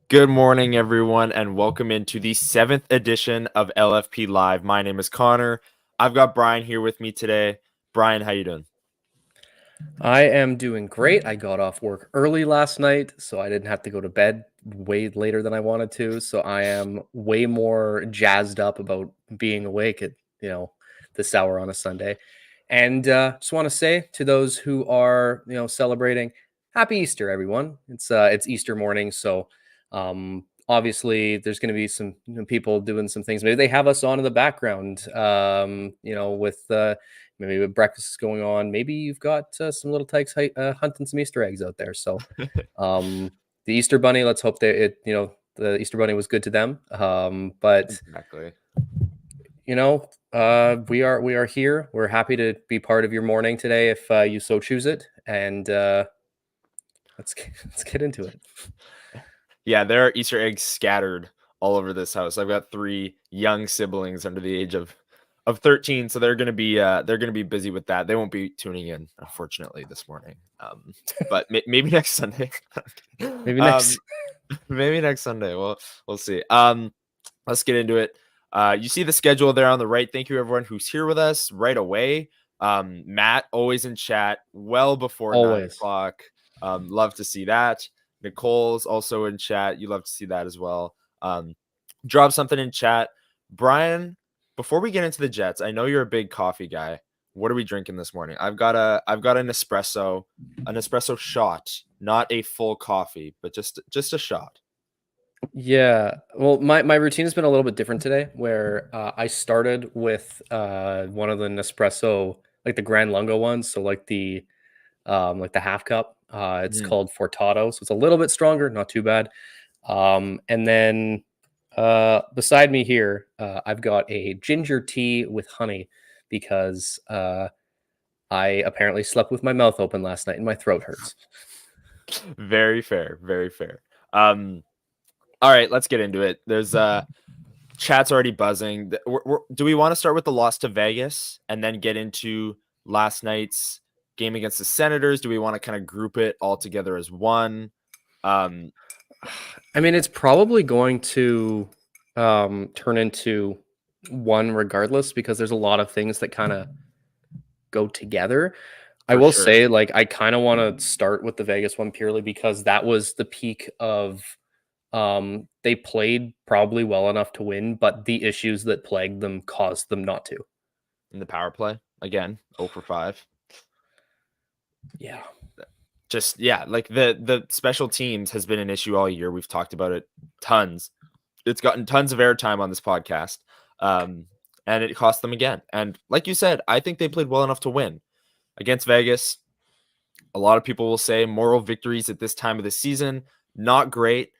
Good morning, everyone, and welcome into the 7th edition of LFP Live. My name is Connor. I've got Brian here with me today. Brian, how you doing? I am doing great. I got off work early last night, so I didn't have to go to bed way later than I wanted to. So I am way more jazzed up about being awake at, this hour on a Sunday. And just want to say to those who are, celebrating, Happy Easter, everyone. It's Easter morning, so obviously there's going to be some people doing some things. Maybe they have us on in the background, with maybe breakfast is going on. Maybe you've got some little tykes hunting some Easter eggs out there. So the Easter Bunny, let's hope that the Easter Bunny was good to them. But Exactly. we are here. We're happy to be part of your morning today if you so choose it. And let's get into it. Yeah, there are Easter eggs scattered all over this house. I've got 3 young siblings under the age of 13, so they're gonna be busy with that. They won't be tuning in, unfortunately, this morning. But maybe next Sunday. Maybe next. Maybe next Sunday. We'll see. Let's get into it. You see the schedule there on the right. Thank you, everyone who's here with us right away. Matt, always in chat, well before 9 o'clock. Love to see that. Nicole's also in chat. You love to see that as well. Drop something in chat. Brian, before we get into the Jets, I know you're a big coffee guy. What are we drinking this morning? I've got an espresso shot, not a full coffee, but just a shot. Yeah. Well, my routine has been a little bit different today, where I started with one of the Nespresso, like the Grand Lungo ones, so like the half cup. It's called Fortato, so it's a little bit stronger, not too bad. And then beside me here, I've got a ginger tea with honey because I apparently slept with my mouth open last night and my throat hurts. Very fair, very fair. All right, let's get into it. There's chat's already buzzing. Do we want to start with the loss to Vegas and then get into last night's game against the Senators? Do we want to kind of group it all together as one? I mean, it's probably going to turn into one regardless, because there's a lot of things that kind of go together. I will say, like, I kind of want to start with the Vegas one purely because that was the peak of they played probably well enough to win, but the issues that plagued them caused them not to. In the power play, again, 0 for 5. Yeah. Just, yeah, like the special teams has been an issue all year. We've talked about it tons. It's gotten tons of airtime on this podcast. And it cost them again. And like you said, I think they played well enough to win against Vegas. A lot of people will say moral victories at this time of the season, not great.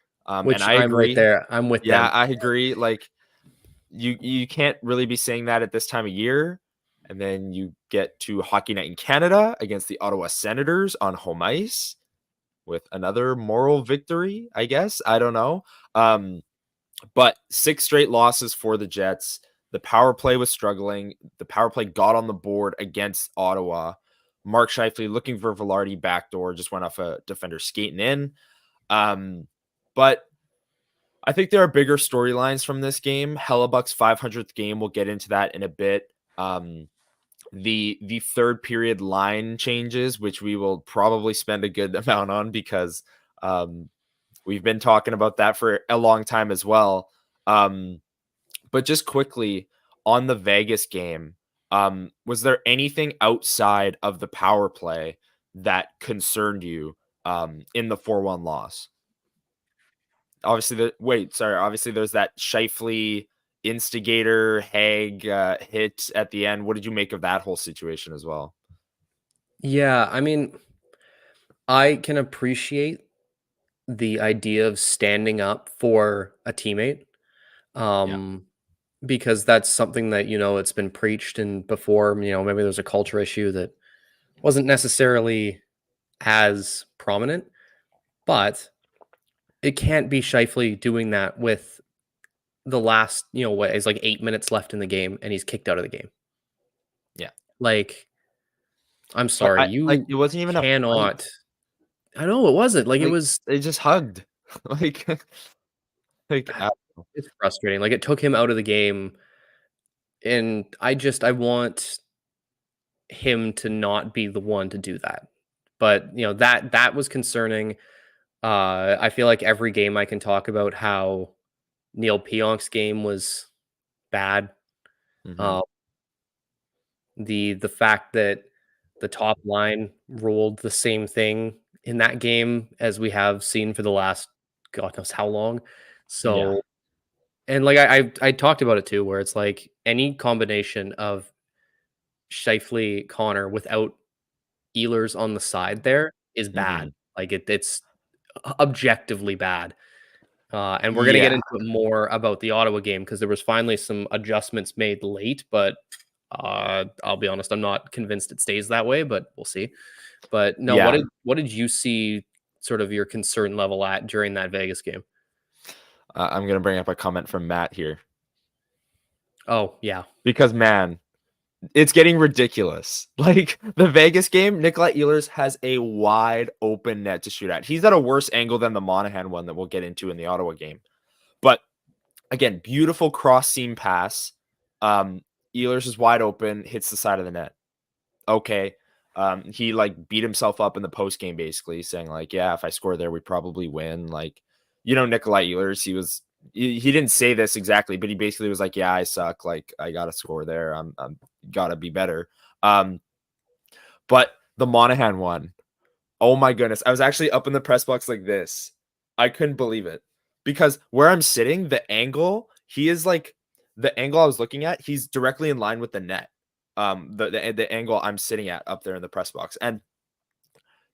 Which and I agree. Right there. I'm with them. Yeah, I agree. Like you can't really be saying that at this time of year. And then you get to Hockey Night in Canada against the Ottawa Senators on home ice with another moral victory, I guess. I don't know. But 6 straight losses for the Jets. The power play was struggling. The power play got on the board against Ottawa. Mark Scheifele looking for Velarde backdoor, just went off a defender skating in. But I think there are bigger storylines from this game. Hellebuyck's 500th game. We'll get into that in a bit. The third period line changes, which we will probably spend a good amount on because we've been talking about that for a long time as well. But just quickly on the Vegas game, was there anything outside of the power play that concerned you in the 4-1 loss? Obviously, there's that Scheifele instigator Haig hit at the end. What did you make of that whole situation as well? Yeah, I mean, I can appreciate the idea of standing up for a teammate. Because that's something that, it's been preached and before, maybe there's a culture issue that wasn't necessarily as prominent, but it can't be Scheifele doing that with the last, what is like 8 minutes left in the game and he's kicked out of the game. Yeah. Like, I'm sorry, it wasn't even cannot. I know it wasn't. Like, it was. They just hugged. Like, Like, It's frustrating. Like, it took him out of the game, and I want him to not be the one to do that. But, that was concerning. I feel like every game I can talk about how Neil Pionk's game was bad. mhm. Uh, the fact that the top line rolled the same thing in that game as we have seen for the last God knows how long. Yeah. So, and like I talked about it too, where it's like any combination of Shifley Connor without Ehlers on the side there is bad. Mhm. Like it's objectively bad. And we're gonna get Yeah. into it more about the Ottawa game because there was finally some adjustments made late, but I'll be honest, I'm not convinced it stays that way, but we'll see. But no, Yeah. what did you see sort of your concern level at during that Vegas game? I'm gonna bring up a comment from Matt here Oh yeah, because, man, it's getting ridiculous. Like, the Vegas game, Nikolai Ehlers has a wide open net to shoot at. He's at a worse angle than the Monahan one that we'll get into in the Ottawa game. But again, beautiful cross seam pass. Ehlers is wide open, hits the side of the net. Okay. He like beat himself up in the post game, basically saying like, yeah, if I score there, we probably win. Like, Nikolai Ehlers, he didn't say this exactly, but he basically was like, yeah, I suck. Like, I gotta score there. I'm gotta be better. Um, but the Monahan one, oh my goodness, I was actually up in the press box like this. I couldn't believe it because where I'm sitting, he is like the angle I was looking at. He's directly in line with the net. The angle I'm sitting at up there in the press box. And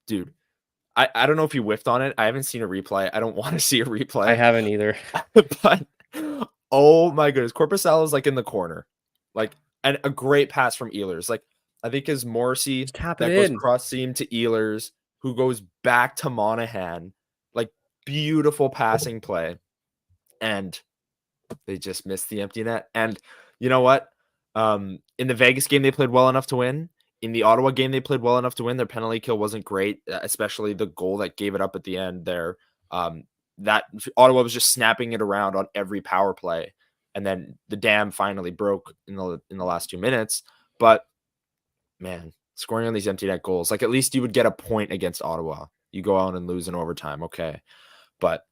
dude, I don't know if he whiffed on it. I haven't seen a replay. I don't want to see a I replay. haven't either. But oh my goodness, Corpusalo is like in the corner, like, and a great pass from Ehlers. Like, I think is Morrissey Just tap it that goes in. cross seam to Ehlers, who goes back to Monahan. Like, beautiful passing play, and they just missed the empty net. And you know what? In the Vegas game, they played well enough to win. In the Ottawa game, they played well enough to win. Their penalty kill wasn't great, especially the goal that gave it up at the end there. That Ottawa was just snapping it around on every power play, and then the dam finally broke in the last 2 minutes. But man, scoring on these empty net goals, like, at least you would get a point against Ottawa. You go out and lose in overtime, okay, but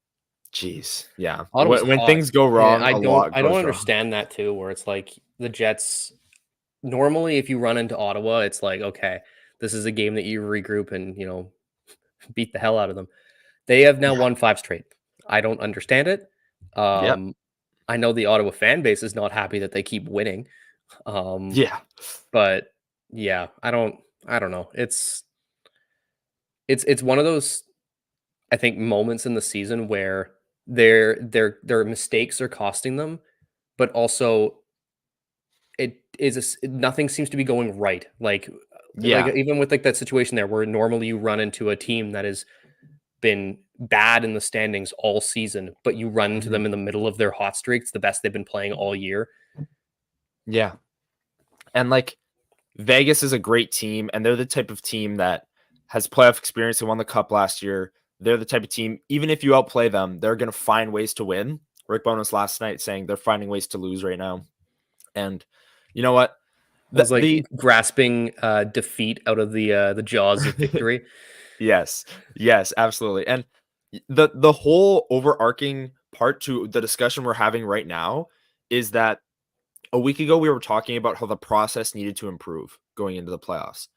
jeez, yeah, Ottawa's when hot. things go And wrong, a lot I don't goes wrong. understand that too, where it's like the Jets normally if you run into Ottawa, it's like, okay, this is a game that you regroup and, beat the hell out of them. They have now Yeah, won 5 straight. I don't understand it. yep, Um, I know the Ottawa fan base is not happy that they keep winning. Um, yeah, but yeah, I don't know. It's one of those I think moments in the season where their mistakes are costing them, but also nothing seems to be going right. Like yeah. even with like that situation there where normally you run into a team that has been bad in the standings all season, but you run into Mhm. them in the middle of their hot streaks, the best they've been playing all year. Yeah. And like, Vegas is a great team, and they're the type of team that has playoff experience. They won the cup last year. They're the type of team, even if you outplay them, they're going to find ways to win. Rick Bowness last night saying they're finding ways to lose right now. And you know what? It was like The grasping defeat out of the jaws of victory. yes, yes, absolutely. And the whole overarching part to the discussion we're having right now is that a week ago we were talking about how the process needed to improve going into the playoffs.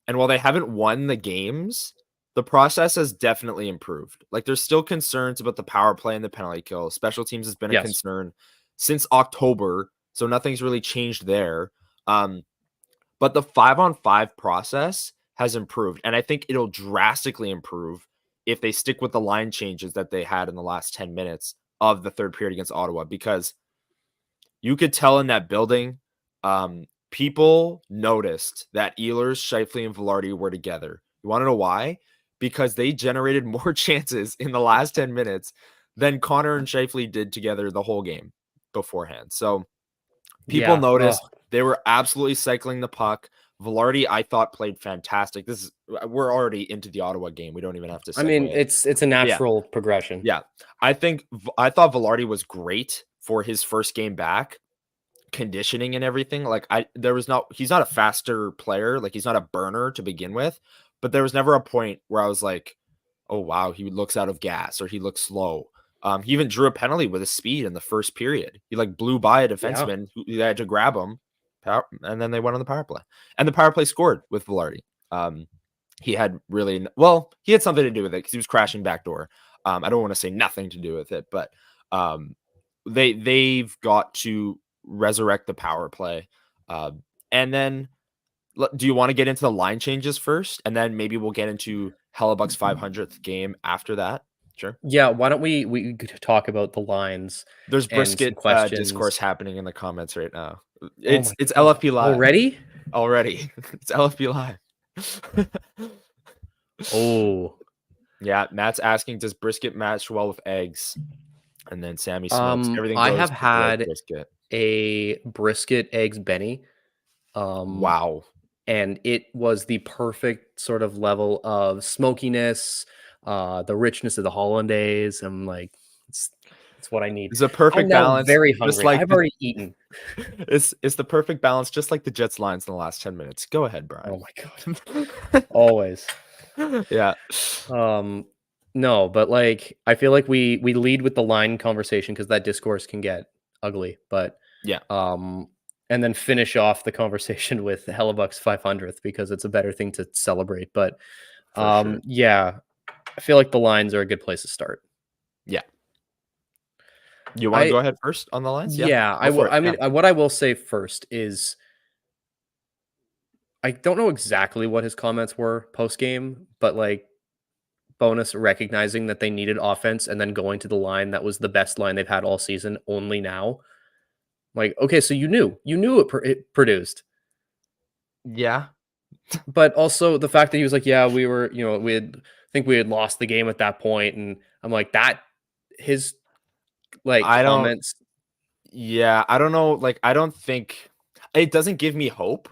And while they haven't won the games, the process has definitely improved. Like, there's still concerns about the power play and the penalty kill. Special teams has been a Yes. concern since October, so nothing's really changed there. But the 5-on-5 process has improved, and I think it'll drastically improve if they stick with the line changes that they had in the last 10 minutes of the third period against Ottawa, because you could tell in that building, people noticed that Ehlers, Scheifele, and Velarde were together. You want to know why? Because they generated more chances in the last 10 minutes than Connor and Scheifele did together the whole game beforehand. So people Yeah. noticed Oh, they were absolutely cycling the puck. Velarde, I thought, played fantastic. We're already into the Ottawa game. We don't even have to segue. I mean, it's a natural progression. Yeah. I thought Velarde was great for his first game back, conditioning and everything. Like he's not a faster player. Like he's not a burner to begin with, but there was never a point where I was like, oh wow, he looks out of gas or he looks slow. He even drew a penalty with his speed in the first period. He like blew by a defenseman who had to grab him, and then they went on the power play. And the power play scored with Velarde. He had something to do with it because he was crashing backdoor. I don't want to say nothing to do with it, but they've got to resurrect the power play. And then do you want to get into the line changes first? And then maybe we'll get into Hellebuyck's 500th game after that. Sure. Yeah, why don't we could talk about the lines? There's brisket questions. discourse happening in the comments right now. It's LFP Live. Already? It's LFP Live. Oh. Yeah, Matt's asking, does brisket match well with eggs? And then Sammy smokes. Everything I goes have with had brisket. A brisket eggs Benny. Wow. And it was the perfect sort of level of smokiness, the richness of the hollandaise. I'm like, it's what I need. It's a perfect balance. Very hungry. Like I've already eaten. It's the perfect balance, just like the Jets lines in the last 10 minutes. Go ahead, Brian. Oh my god. Always. Yeah. No, but like I feel like we lead with the line conversation because that discourse can get ugly. But yeah. And then finish off the conversation with Hellebuyck's 500th because it's a better thing to celebrate. But sure. Yeah, I feel like the lines are a good place to start. Yeah. You want to go ahead first on the lines? Yeah, I will. I mean, what I will say first is I don't know exactly what his comments were post game, but like bonus recognizing that they needed offense and then going to the line that was the best line they've had all season only now. Like, okay, so you knew it produced. Yeah. But also the fact that he was like, yeah, we were, we had lost the game at that point. And I'm like, that his comments. Yeah, I don't know. Like, I don't think it doesn't give me hope,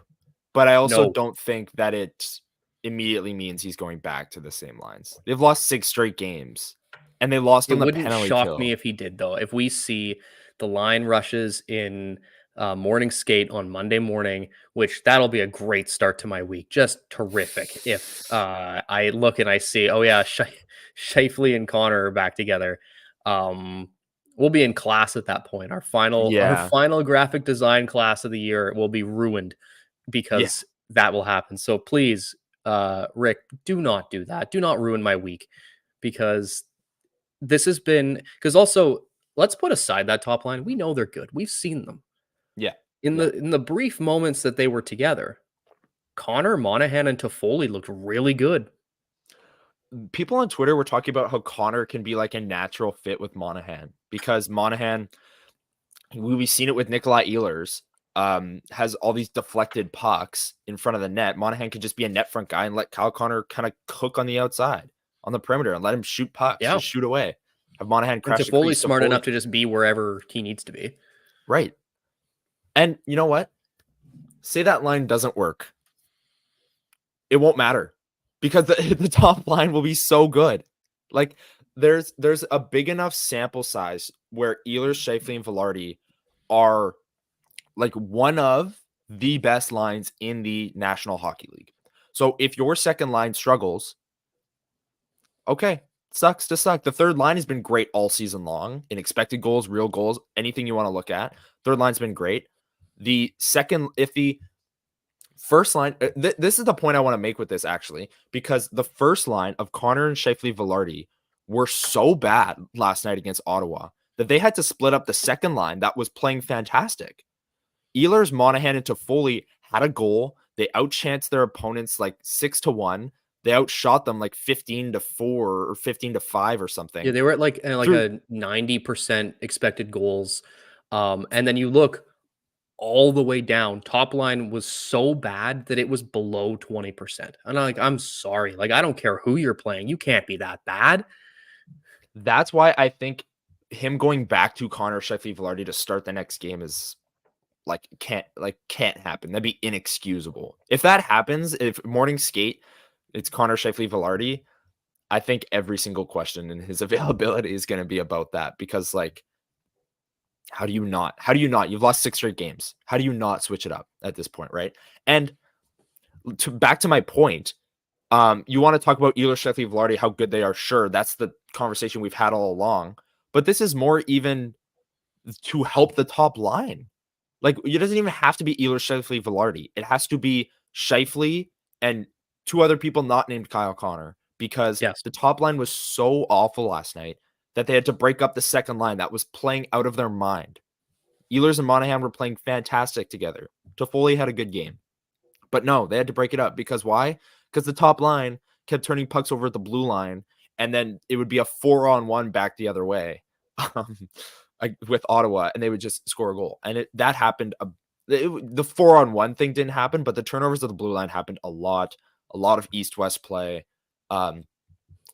but I also don't think that it immediately means he's going back to the same lines. They've lost 6 straight games and they lost on the penalty kill. It wouldn't shock me if he did, though. If we see the line rushes in morning skate on Monday morning, which that'll be a great start to my week. Just terrific. If I look and I see, oh yeah, Scheifele and Connor are back together. We'll be in class at that point. Our final graphic design class of the year will be ruined because that will happen. So please, Rick, do not do that. Do not ruin my week because this has been also let's put aside that top line. We know they're good. We've seen them. Yeah. In the brief moments that they were together, Connor, Monahan, and Toffoli looked really good. People on Twitter were talking about how Connor can be like a natural fit with Monahan because Monahan, we've seen it with Nikolai Ehlers, has all these deflected pucks in front of the net. Monahan could just be a net front guy and let Kyle Connor kind of cook on the outside on the perimeter and let him shoot pucks, just shoot away. Have Monahan crash. Toffoli's smart enough to just be wherever he needs to be. Right. And you know what? Say that line doesn't work. It won't matter because the top line will be so good. Like there's a big enough sample size where Ehlers, Scheifele, and Velarde are like one of the best lines in the National Hockey League. So if your second line struggles, okay, sucks to suck. The third line has been great all season long in expected goals, real goals, anything you want to look at. Third line's been great. The first line, this is the point I want to make with this actually, because the first line of Connor and Scheifele Velarde were so bad last night against Ottawa that they had to split up the second line that was playing fantastic. Ehlers, Monahan, and Toffoli had a goal. They outchanced their opponents like 6-1. They outshot them like 15-4 or 15-5 or something. Yeah, they were at like a 90% expected goals. And then you look all the way down. Top line was so bad that it was below 20%. And I'm sorry. Like, I don't care who you're playing. You can't be that bad. That's why I think him going back to Connor, Scheifele, Velarde to start the next game is can't happen. That'd be inexcusable. If that happens, if morning skate, it's Connor Scheifele Velarde, I think every single question in his availability is going to be about that, because like, how do you not? You've lost 6 straight games. How do you not switch it up at this point, right? And back to my point, you want to talk about Ehlers, Scheifele, Velarde, how good they are. Sure, that's the conversation we've had all along. But this is more even to help the top line. Like, it doesn't even have to be Ehlers, Scheifele, Velarde. It has to be Scheifele and 2 other people not named Kyle Connor, because Yes. the top line was so awful last night that they had to break up the second line that was playing out of their mind. Ehlers and Monahan were playing fantastic together. Toffoli had a good game. But no, they had to break it up, because why? Because the top line kept turning pucks over at the blue line, and then it would be a 4-on-1 back the other way with Ottawa, and they would just score a goal. And that happened. The 4-on-1 thing didn't happen, but the turnovers of the blue line happened a lot of east-west play. And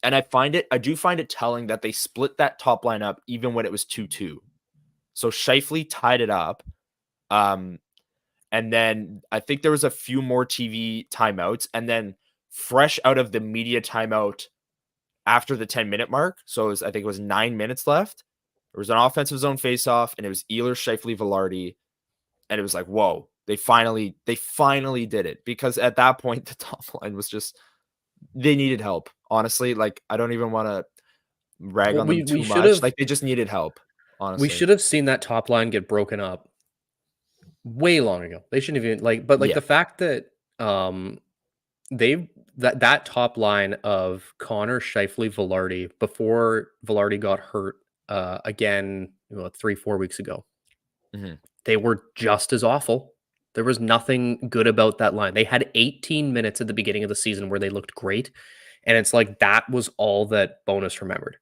I do find it telling that they split that top line up even when it was 2-2. So Scheifele tied it up. And then I think there was a few more TV timeouts, and then fresh out of the media timeout after the 10-minute mark. So I think it was 9 minutes left. There was an offensive zone faceoff, and it was Ehlers, Scheifele, Velarde. And it was like, whoa, they finally did it, because at that point, the top line was just, they needed help. Honestly, like, I don't even want to rag on them too much. Like, they just needed help. Honestly, we should have seen that top line get broken up way long ago. They shouldn't even the fact that that top line of Connor, Scheifele, Velarde, before Velarde got hurt again 3-4 weeks ago, they were just as awful. There was nothing good about that line. They had 18 minutes at the beginning of the season where they looked great, and it's like that was all that Bonus remembered,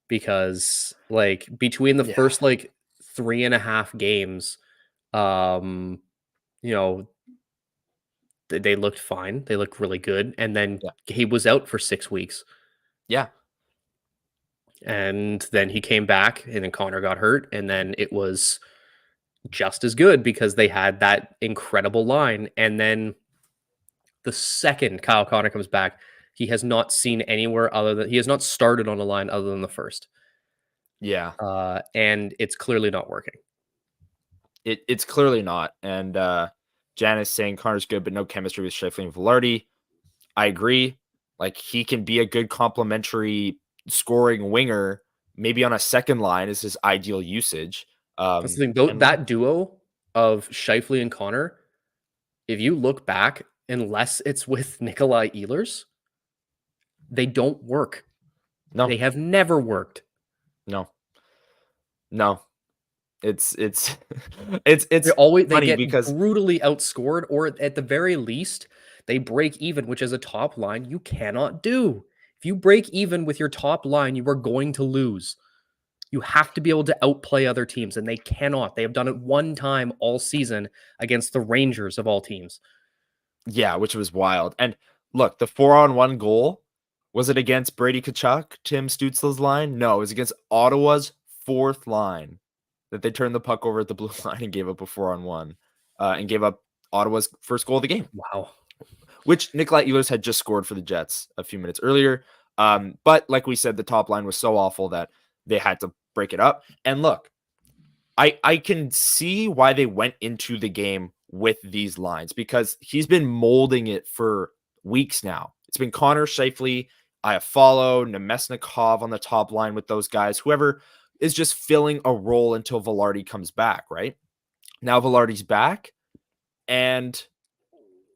because like between the first like 3.5 games, they looked fine. They looked really good. And then he was out for 6 weeks. Yeah. And then he came back, and then Connor got hurt. And then it was just as good, because they had that incredible line. And then the second Kyle Connor comes back, he has not seen anywhere he has not started on a line other than the first. Yeah. And it's clearly not working. It's clearly not. And Janice saying Connor's good, but no chemistry with Scheifele and Velarde. I agree. Like, he can be a good complementary scoring winger. Maybe on a second line is his ideal usage. That's the thing. That duo of Scheifele and Connor, if you look back, unless it's with Nikolai Ehlers, they don't work. No, they have never worked. No. It's they get because brutally outscored, or at the very least, they break even, which as a top line you cannot do. If you break even with your top line, you are going to lose. You have to be able to outplay other teams, and they cannot. They have done it one time all season against the Rangers of all teams. Yeah, which was wild. And look, the 4-on-1 goal, was it against Brady Tkachuk, Tim Stützle's line? No, it was against Ottawa's fourth line that they turned the puck over at the blue line and gave up a 4-on-1 and gave up Ottawa's first goal of the game. Wow. Which Nikolai Ehlers had just scored for the Jets a few minutes earlier. But like we said, the top line was so awful that they had to break it up. And look, I can see why they went into the game with these lines, because he's been molding it for weeks now. It's been Connor, Scheifele, Iafallo, Nemesnikov on the top line with those guys, whoever is just filling a role until Velarde comes back, right? Now Velarde's back, and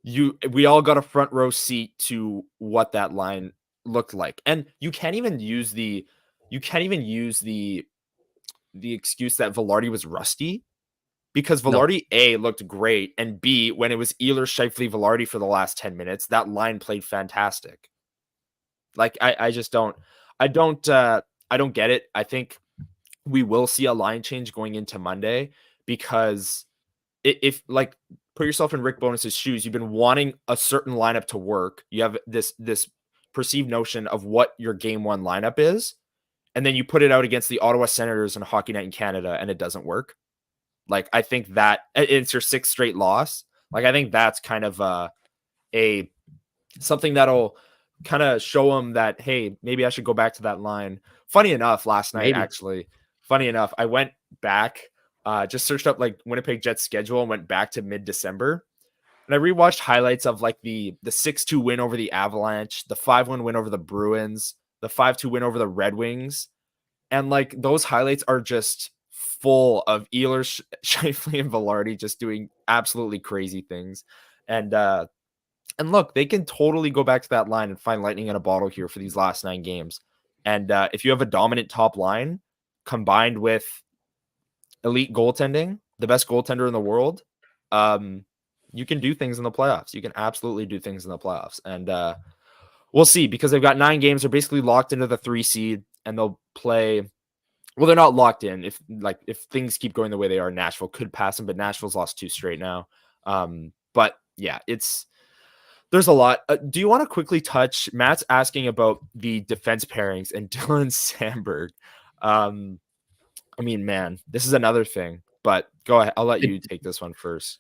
we all got a front row seat to what that line looked like. And you can't even use the excuse that Velarde was rusty, because Velarde A looked great, and B, when it was Ehlers, Scheifele, Velarde for the last 10 minutes, that line played fantastic. Like, I don't get it. I think we will see a line change going into Monday, because if like, put yourself in Rick Bonus's shoes, you've been wanting a certain lineup to work. You have this perceived notion of what your game one lineup is, and then you put it out against the Ottawa Senators on Hockey Night in Canada, and it doesn't work. Like, I think that it's your 6th straight loss. Like, I think that's kind of a something that'll kind of show them that, hey, maybe I should go back to that line. Funny enough, last night, Maybe. actually, I went back, just searched up like Winnipeg Jets schedule and went back to mid-December. And I rewatched highlights of like the 6-2 win over the Avalanche, the 5-1 win over the Bruins, the 5-2 win over the Red Wings. And like those highlights are just full of Ehlers, Scheifele, and Velarde just doing absolutely crazy things. And look, they can totally go back to that line and find lightning in a bottle here for these last 9 games. And if you have a dominant top line combined with elite goaltending, the best goaltender in the world, you can do things in the playoffs. You can absolutely do things in the playoffs. And we'll see, because they've got 9 games. They're basically locked into the 3 seed, and they'll play. Well, they're not locked in. If things keep going the way they are, Nashville could pass them, but Nashville's lost 2 straight now. But yeah, there's a lot. Do you want to quickly touch? Matt's asking about the defense pairings and Dylan Sandberg. I mean, man, this is another thing. But go ahead. I'll let you take this one first.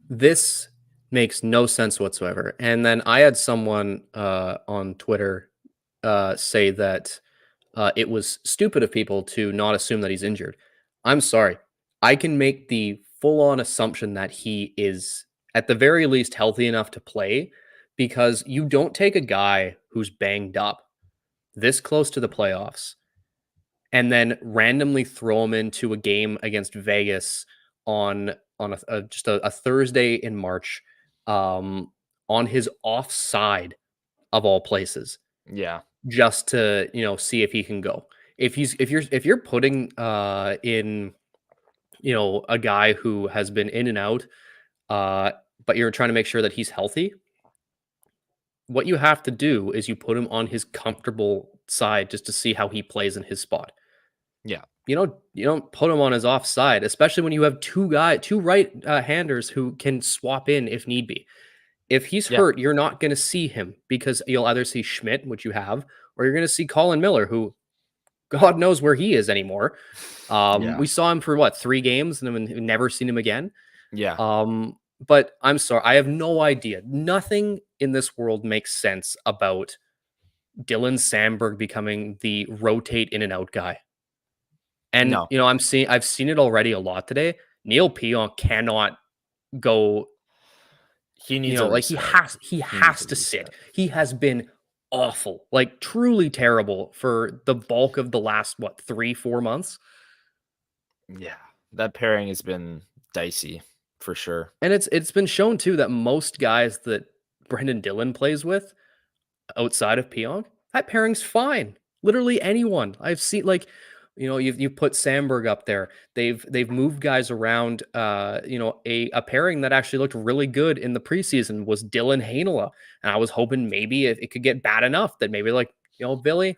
This makes no sense whatsoever. And then I had someone on Twitter say that it was stupid of people to not assume that he's injured. I'm sorry. I can make the full-on assumption that he is at the very least healthy enough to play, because you don't take a guy who's banged up this close to the playoffs and then randomly throw him into a game against Vegas on just a Thursday in March, on his offside of all places, Yeah. just to see if he can go. If you're putting in a guy who has been in and out, but you're trying to make sure that he's healthy, what you have to do is you put him on his comfortable side just to see how he plays in his spot. Yeah. You don't put him on his offside, especially when you have two right handers who can swap in if need be. If he's hurt, you're not going to see him, because you'll either see Schmidt, which you have, or you're going to see Colin Miller, who God knows where he is anymore. We saw him for 3 games and then we've never seen him again. Yeah. But I'm sorry, I have no idea. Nothing in this world makes sense about Dylan Sandberg becoming the rotate in and out guy. And No. I've seen it already a lot today. Neil Pionk cannot go. He needs a reset. He has to sit. He has been awful, like truly terrible for the bulk of the last 3-4 months. Yeah, that pairing has been dicey for sure. And it's been shown too that most guys that Brendan Dillon plays with outside of Pionk, that pairing's fine. Literally anyone I've seen, you put Sandberg up there. They've moved guys around. A pairing that actually looked really good in the preseason was Dylan Heinola, and I was hoping maybe it could get bad enough that maybe Billy,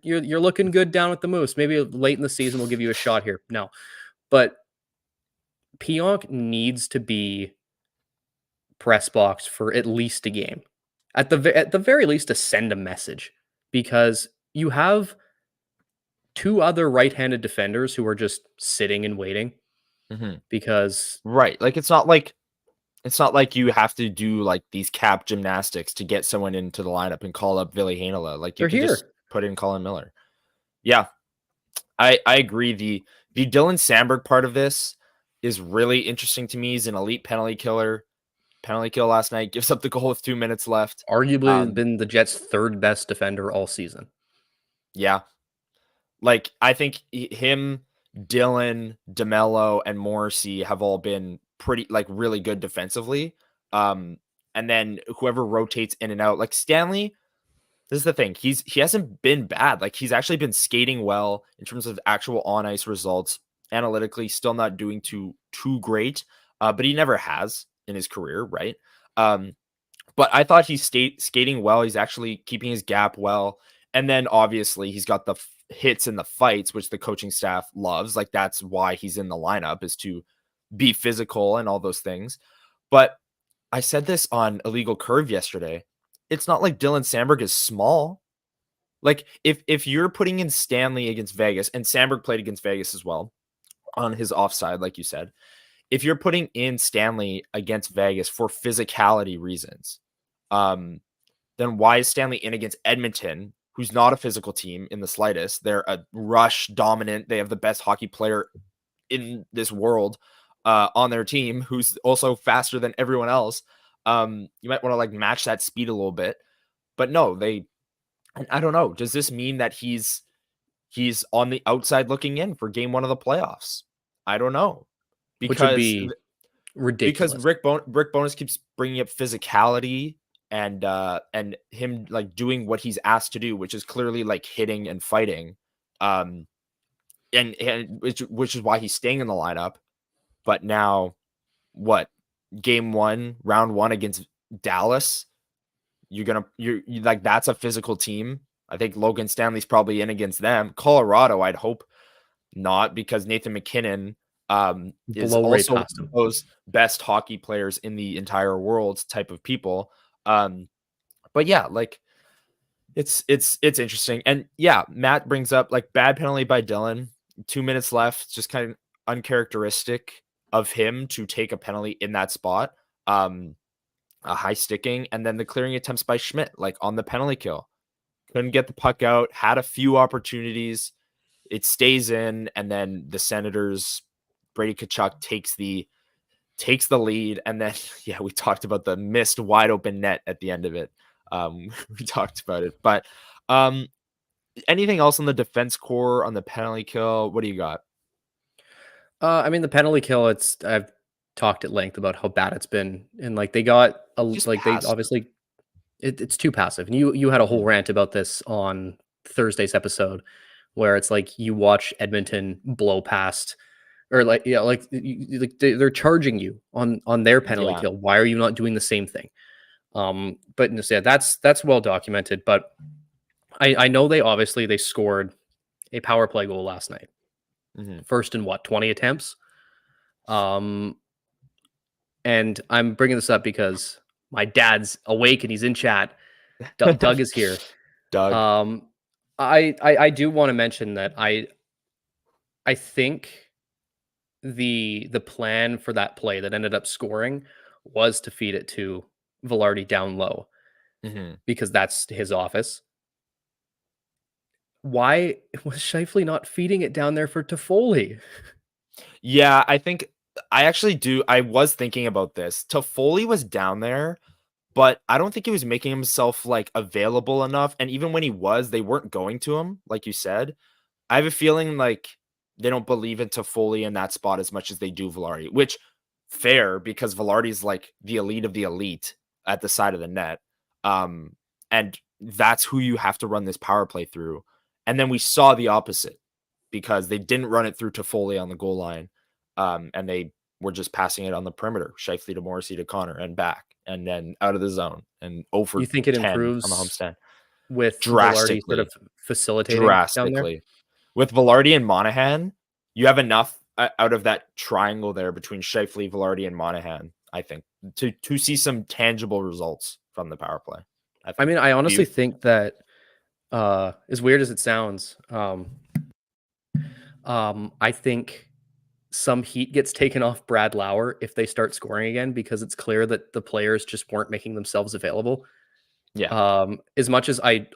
you're looking good down at the Moose. Maybe late in the season we'll give you a shot here. No, but Pionk needs to be press boxed for at least a game, at the very least to send a message, because you have 2 other right-handed defenders who are just sitting and waiting. Because right, like it's not like you have to do like these cap gymnastics to get someone into the lineup and call up Ville Heinola. Like you can just put in Colin Miller. Yeah, I agree. The Dylan Sandberg part of this is really interesting to me. He's an elite penalty killer. Penalty kill last night, gives up the goal with 2 minutes left. Arguably been the Jets' 3rd best defender all season. Yeah. Like, I think him, Dylan, DeMello, and Morrissey have all been pretty, really good defensively. And then whoever rotates in and out, like Stanley, this is the thing. He hasn't been bad. Like, he's actually been skating well in terms of actual on-ice results. Analytically, still not doing too great, but he never has in his career, right? But I thought he's skating well. He's actually keeping his gap well. And then, obviously, he's got the hits and the fights, which the coaching staff loves. Like, that's why he's in the lineup, is to be physical and all those things. But I said this on Illegal Curve yesterday. It's not like Dylan Sandberg is small. Like, if you're putting in Stanley against Vegas, and Sandberg played against Vegas as well, on his offside, like you said. If you're putting in Stanley against Vegas for physicality reasons, then why is Stanley in against Edmonton, who's not a physical team in the slightest? They're a rush dominant. They have the best hockey player in this world on their team, who's also faster than everyone else. You might want to like match that speed a little bit, but no, I don't know. Does this mean that he's on the outside looking in for game 1 of the playoffs? I don't know, which would because be ridiculous. Rick Bowness keeps bringing up physicality and him like doing what he's asked to do, which is clearly like hitting and fighting, and which is why he's staying in the lineup. But now, what, game 1, round 1 against Dallas, you're like, that's a physical team. I think Logan Stanley's probably in against them. Colorado, I'd hope not, because Nathan McKinnon is also one of those best hockey players in the entire world type of people. But yeah, like it's interesting. And yeah, Matt brings up like bad penalty by Dylan, 2 minutes left, just kind of uncharacteristic of him to take a penalty in that spot. A high sticking, and then the clearing attempts by Schmidt, like on the penalty kill. Couldn't get the puck out, had a few opportunities. It stays in, and then the Senators, Brady Tkachuk takes the lead, and then yeah, we talked about the missed wide open net at the end of it. We talked about it, but anything else on the defense core on the penalty kill? What do you got? I mean, the penalty kill, I've talked at length about how bad it's been, and like they got they obviously it's too passive. And you had a whole rant about this on Thursday's episode, where it's like you watch Edmonton blow past, or like they're charging you on their penalty kill. Why are you not doing the same thing? But yeah, that's well documented. But I know they scored a power play goal last night. First in 20 attempts. And I'm bringing this up because my dad's awake and he's in chat. Doug is here. Doug. I do want to mention that I think the plan for that play that ended up scoring was to feed it to Velarde down low, because that's his office. Why was Scheifele not feeding it down there for Toffoli? Yeah, I was thinking about this. Toffoli was down there, but I don't think he was making himself like available enough. And even when he was, they weren't going to him, like you said. I have a feeling like they don't believe in Toffoli in that spot as much as they do Velarde, which fair, because Velarde's like the elite of the elite at the side of the net. And that's who you have to run this power play through. And then we saw the opposite, because they didn't run it through Toffoli on the goal line. And they were just passing it on the perimeter, Scheifele to Morrissey to Connor and back, and then out of the zone, and over. You think it improves on the homestand with drastically, Velarde sort of facilitating down there? With Velarde and Monahan, you have enough out of that triangle there between Scheifele, Velarde, and Monahan, I think, to see some tangible results from the power play. I mean, I honestly think that, as weird as it sounds, I think some heat gets taken off Brad Lauer if they start scoring again, because it's clear that the players just weren't making themselves available. Yeah. As much as I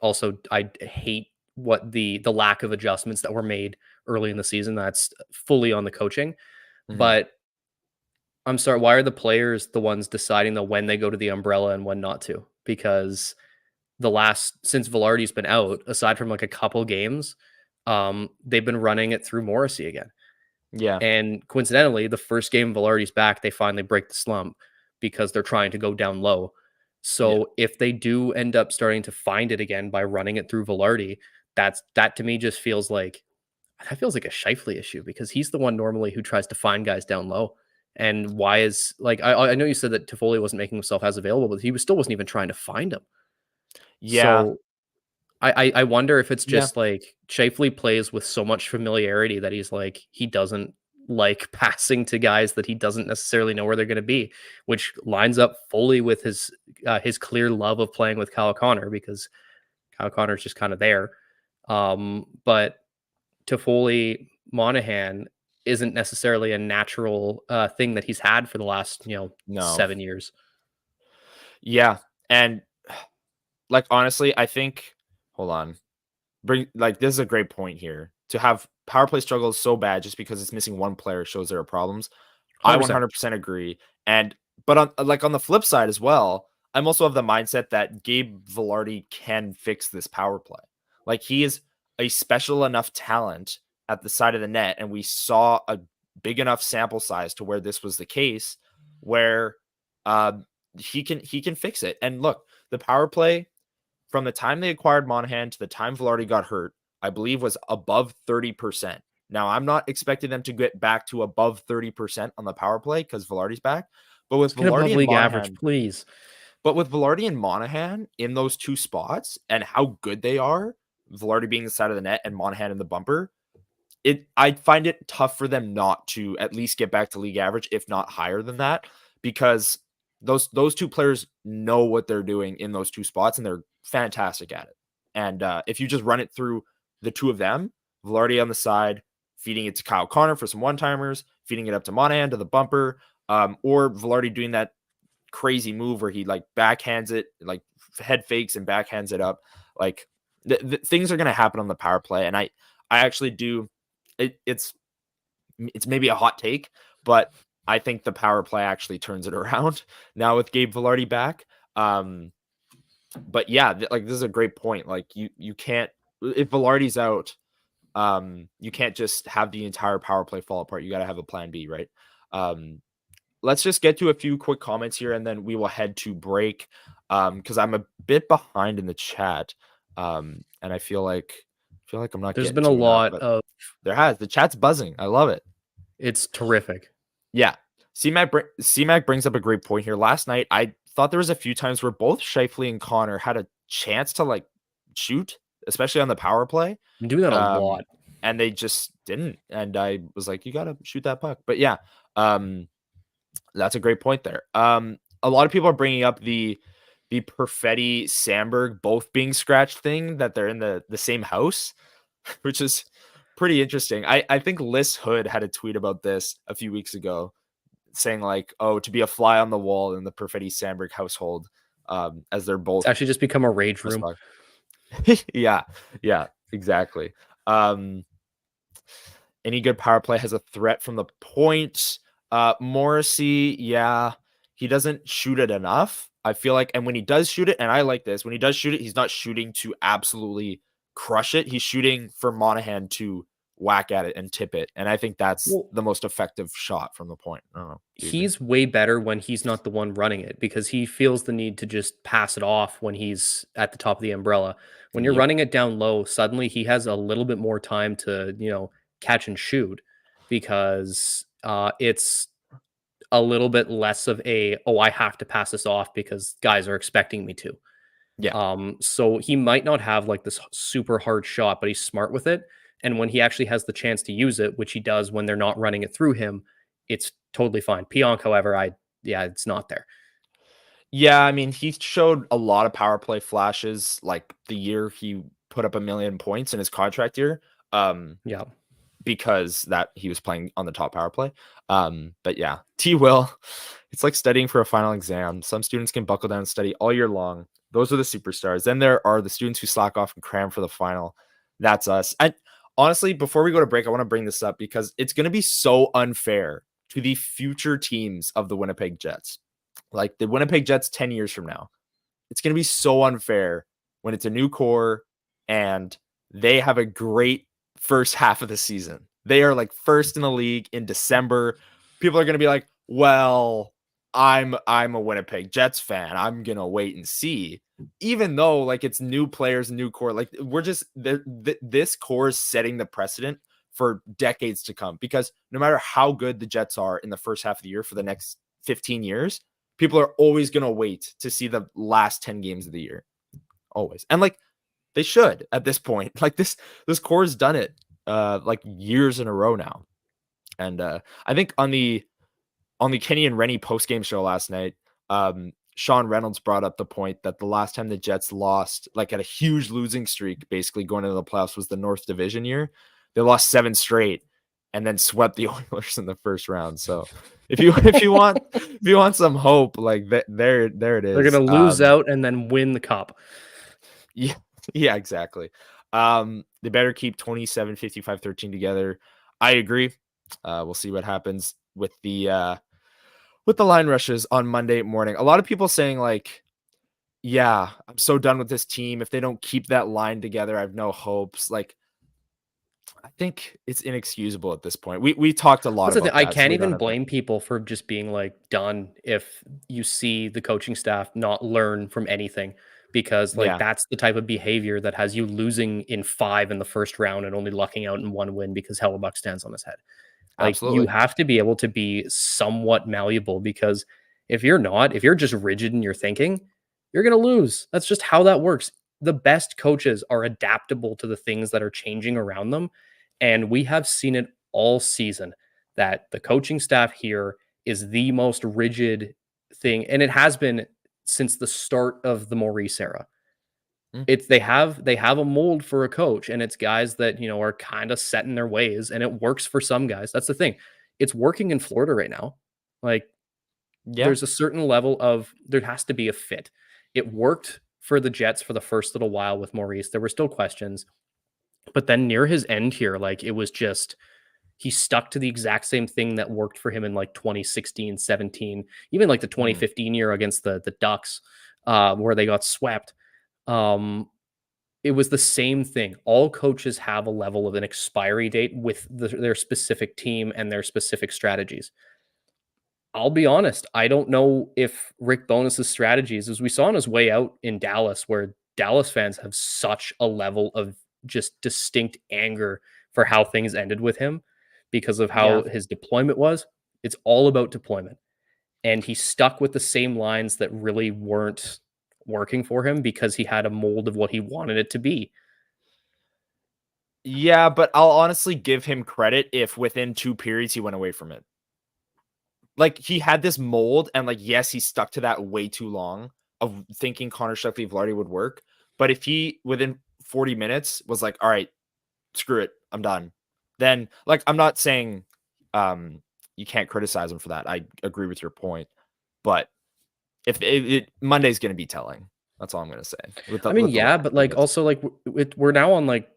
hate what the lack of adjustments that were made early in the season, that's fully on the coaching. But I'm sorry, why are the players the ones deciding when they go to the umbrella and when not to? Because since Velarde's been out, aside from like a couple games, they've been running it through Morrissey again. Yeah. And coincidentally, the first game Velarde's back, they finally break the slump because they're trying to go down low. So if they do end up starting to find it again by running it through Velarde, that to me just feels like a Scheifele issue, because he's the one normally who tries to find guys down low. And why is, like, I know you said that Toffoli wasn't making himself as available, but he still wasn't even trying to find him. Yeah. So I wonder if it's just like Scheifele plays with so much familiarity that he's like, he doesn't like passing to guys that he doesn't necessarily know where they're going to be, which lines up fully with his clear love of playing with Kyle Connor, because Kyle Connor's just kind of there. But Toffoli, Monahan, isn't necessarily a natural thing that he's had for the last, No. 7 years. Yeah. And like, honestly, I think, hold on. This is a great point here. To have power play struggles so bad just because it's missing one player shows there are problems. I 100%. 100% agree. But on the flip side as well, I'm also of the mindset that Gabe Vilardi can fix this power play. Like, he is a special enough talent at the side of the net, and we saw a big enough sample size to where this was the case, where uh, he can fix it. And look, the power play from the time they acquired Monahan to the time Vilardi got hurt, I believe was above 30%. Now, I'm not expecting them to get back to above 30% on the power play because Vilardi's back. But with Let's get above Vilardi and league average, Monahan, please. in those two spots and how good they are, Vilardi being the side of the net and Monahan in the bumper, I find it tough for them not to at least get back to league average, if not higher than that, because those two players know what they're doing in those two spots and they're fantastic at it. And if you just run it through the two of them, Vilardi on the side, feeding it to Kyle Connor for some one-timers, feeding it up to Monahan to the bumper, or Vilardi doing that crazy move where he like backhands it, like head fakes and backhands it up. Like the things are going to happen on the power play. And I actually do. It's maybe a hot take, but I think the power play actually turns it around now with Gabe Vilardi back. But yeah, like, this is a great point. Like, you can't, if Vilardi's out, you can't just have the entire power play fall apart. You got to have a plan B, right? Let's just get to a few quick comments here, and then we will head to break. Because I'm a bit behind in the chat, and I feel like I'm not. There's getting been a to enough, lot but of. the chat's buzzing. I love it. It's terrific. Yeah. C-Mac brings up a great point here. Last night, I thought there was a few times where both Scheifele and Connor had a chance to like shoot, especially on the power play. I'm doing that a lot. And they just didn't. And I was like, you got to shoot that puck. But yeah, that's a great point there. A lot of people are bringing up the Perfetti Sandberg both being scratched thing, that they're in the same house, which is pretty interesting. I think Liz Hood had a tweet about this a few weeks ago, saying like, oh, to be a fly on the wall in the Perfetti Sandberg household, as they're both It's actually just become a rage room. yeah, exactly. Any good power play has a threat from the point. Morrissey, yeah, he doesn't shoot it enough, I feel like. And when he does shoot it, and I like this, when he does shoot it, he's not shooting to absolutely crush it. He's shooting for Monahan to whack at it and tip it. And I think that's the most effective shot from the point. I don't know. He's way better when he's not the one running it, because he feels the need to just pass it off when he's at the top of the umbrella. When you're running it down low, suddenly he has a little bit more time to, catch and shoot, because it's a little bit less of I have to pass this off because guys are expecting me to. Yeah. So he might not have like this super hard shot, but he's smart with it. And when he actually has the chance to use it, which he does when they're not running it through him, it's totally fine. Pionk, however, it's not there. Yeah, I mean, he showed a lot of power play flashes like the year he put up 1 million points in his contract year. Yeah. Because that he was playing on the top power play. But yeah, T-Will, it's like studying for a final exam. Some students can buckle down and study all year long. Those are the superstars. Then there are the students who slack off and cram for the final. That's us. I honestly, before we go to break, I want to bring this up because it's going to be so unfair to the future teams of the Winnipeg Jets. Like the Winnipeg Jets 10 years from now. It's going to be so unfair when it's a new core and they have a great first half of the season. They are like first in the league in December. People are going to be like, well, I'm a Winnipeg Jets fan. I'm going to wait and see. Even though like it's new players, new core, like we're just this core is setting the precedent for decades to come, because no matter how good the Jets are in the first half of the year for the next 15 years, people are always going to wait to see the last 10 games of the year. Always. And like they should at this point. Like this core has done it like years in a row now. And I think on the Kenny and Rennie post-game show last night, Sean Reynolds brought up the point that the last time the Jets lost, like at a huge losing streak, basically going into the playoffs, was the North Division year. They lost 7 straight. and then swept the Oilers in the first round. So if you want some hope, like there it They're is. gonna lose out and then win the cup. Yeah, yeah, exactly. They better keep 27, 55, 13 together. I agree. We'll see what happens with the line rushes on Monday morning. A lot of people saying like, yeah, I'm so done with this team. If they don't keep that line together, I have no hopes. Like, I think it's inexcusable at this point. We talked a lot That's the thing. about I that, so can't we don't even have to. blame people for just being like done if you see the coaching staff not learn from anything, because like Yeah, that's the type of behavior that has you losing in 5 in the first round and only lucking out in 1 win because Hellebuyck stands on his head. Like you absolutely. have to be able to be somewhat malleable, because if you're not, if you're just rigid in your thinking, you're going to lose. That's just how that works. The best coaches are adaptable to the things that are changing around them. And we have seen it all season that the coaching staff here is the most rigid thing. And it has been since the start of the Maurice era. Mm, It's they have a mold for a coach, and it's guys that, are kind of set in their ways, and it works for some guys. That's the thing. It's working in Florida right now. Like yeah. there's a certain level of there has to be a fit. It worked for the Jets for the first little while with Maurice. There were still questions, but then near his end here, like it was just he stuck to the exact same thing that worked for him in like 2016, 17, even like the Mm, 2015 year against the Ducks, where they got swept. Um, it was the same thing. All coaches have a level of an expiry date with their specific team and their specific strategies. I'll be honest, I don't know if Rick Bonus's strategies, as we saw on his way out in Dallas, where Dallas fans have such a level of just distinct anger for how things ended with him because of yeah. how his deployment was. It's all about deployment. And he stuck with the same lines that really weren't working for him because he had a mold of what he wanted it to be. Yeah, but I'll honestly give him credit if within 2 periods he went away from it. Like, he had this mold and, like, yes, he stuck to that way too long of thinking Connor Sheffield-Velarde would work, but if he, within 40 minutes, was like, "Alright, screw it, I'm done," then, like, I'm not saying, you can't criticize him for that. I agree with your point, but if Monday's gonna be telling. That's all I'm gonna say I mean, with the yeah, line but like changes. also like we're now on like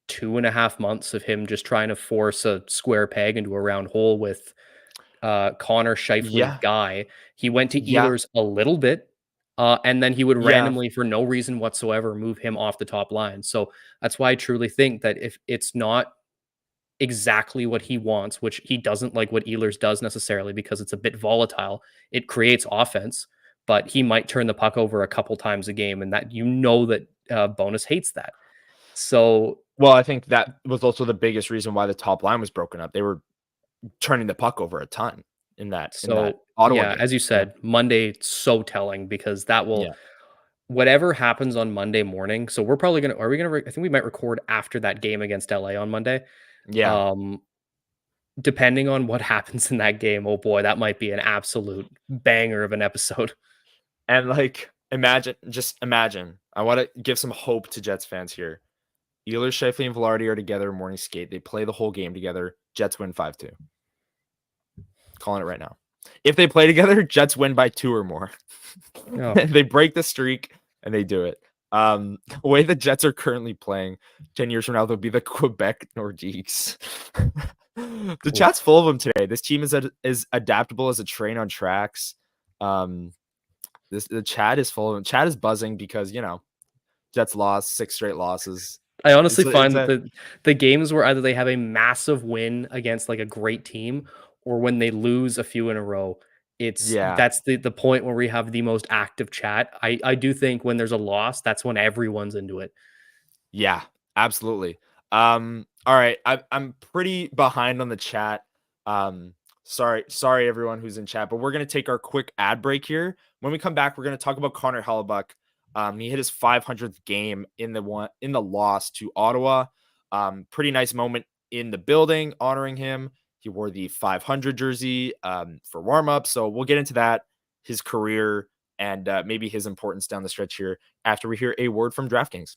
2.5 months of him just trying to force a square peg into a round hole with Connor Scheifele Yeah, guy. He went to yeah, Ehlers a little bit, and then he would yeah. randomly, for no reason whatsoever, move him off the top line. So that's why I truly think that if it's not exactly what he wants, which he doesn't like what Ehlers does necessarily because it's a bit volatile, it creates offense, but he might turn the puck over a couple times a game, and that that Bonus hates that. So Well, I think that was also the biggest reason why the top line was broken up. They were turning the puck over a ton in that Ottawa yeah, game. as you Yeah. said, Monday so telling because that will Yeah. whatever happens on Monday morning. So we're probably gonna are we gonna I think we might record after that game against LA on Monday. Yeah. Um, depending on what happens in that game, oh boy, that might be an absolute banger of an episode. And like just imagine. I want to give some hope to Jets fans here. Ehlers, Scheifele, and Velarde are together in morning skate. They play the whole game together. Jets win 5-2. Calling it right now. If they play together, Jets win by 2 or more. Oh, They break the streak and they do it. The way the Jets are currently playing, 10 years from now, they'll be the Quebec Nordiques. The chat's full of them today. This team is adaptable as a train on tracks. Um, the chat is full of them. Chat is buzzing because Jets lost 6 straight losses. I honestly It's find that a the games where either they have a massive win against like a great team or when they lose a few in a row, yeah. that's the point where we have the most active chat. I do think when there's a loss, that's when everyone's into it. Yeah, absolutely. All right. I'm pretty behind on the chat. Sorry everyone who's in chat, but we're gonna take our quick ad break here. When we come back, we're gonna talk about Connor Hellebuyck. He hit his 500th game in the loss to Ottawa. Pretty nice moment in the building honoring him. He wore the 500 jersey for warm up, so we'll get into that, his career, and maybe his importance down the stretch here after we hear a word from DraftKings.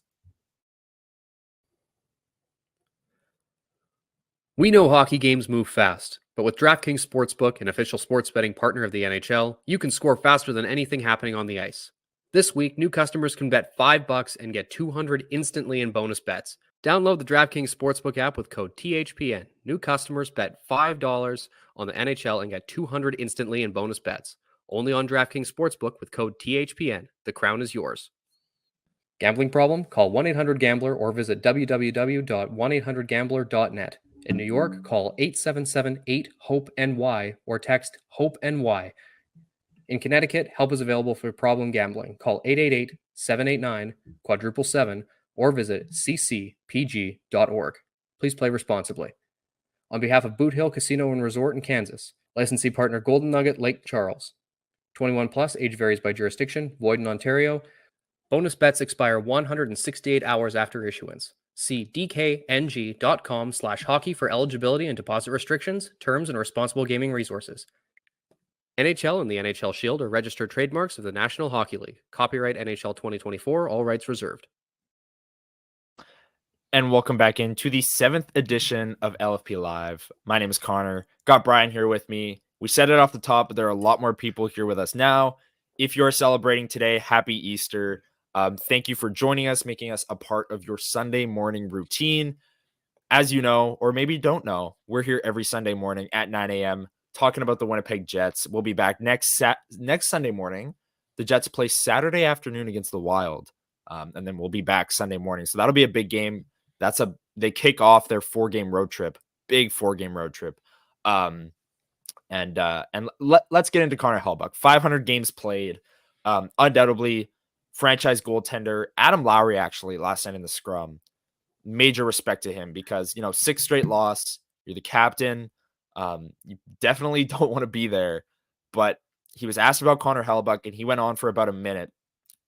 We know hockey games move fast, but with DraftKings Sportsbook, an official sports betting partner of the NHL, you can score faster than anything happening on the ice. This week, new customers can bet $5 and get $200 instantly in bonus bets. Download the DraftKings Sportsbook app with code THPN. New customers bet $5 on the NHL and get $200 instantly in bonus bets. Only on DraftKings Sportsbook with code THPN. The crown is yours. Gambling problem? Call 1-800-GAMBLER or visit www.1800gambler.net. In New York, call 877-8-HOPE-NY or text HOPE-NY. In Connecticut, help is available for problem gambling. Call 888-789-777 or visit ccpg.org. Please play responsibly. On behalf of Boot Hill Casino and Resort in Kansas, licensee partner Golden Nugget Lake Charles. 21 plus, age varies by jurisdiction, void in Ontario. Bonus bets expire 168 hours after issuance. See dkng.com/hockey for eligibility and deposit restrictions, terms, and responsible gaming resources. NHL and the NHL Shield are registered trademarks of the National Hockey League. Copyright NHL 2024, all rights reserved. And welcome back into the 7th edition of LFP Live. My name is Connor. Got Brian here with me. We said it off the top, but there are a lot more people here with us now. If you're celebrating today, happy Easter. Thank you for joining us, making us a part of your Sunday morning routine. As you know, or maybe don't know, we're here every Sunday morning at 9 a.m. talking about the Winnipeg Jets. We'll be back next Sunday morning. The Jets play Saturday afternoon against the Wild, and then we'll be back Sunday morning. So that'll be a big game. They kick off their 4-game road trip, big 4-game road trip. Let's get into Connor Hellebuyck. 500 games played, undoubtedly franchise goaltender. Adam Lowry actually last night in the scrum. Major respect to him because 6 straight loss. You're the captain. You definitely don't want to be there. But he was asked about Connor Hellebuyck, and he went on for about a minute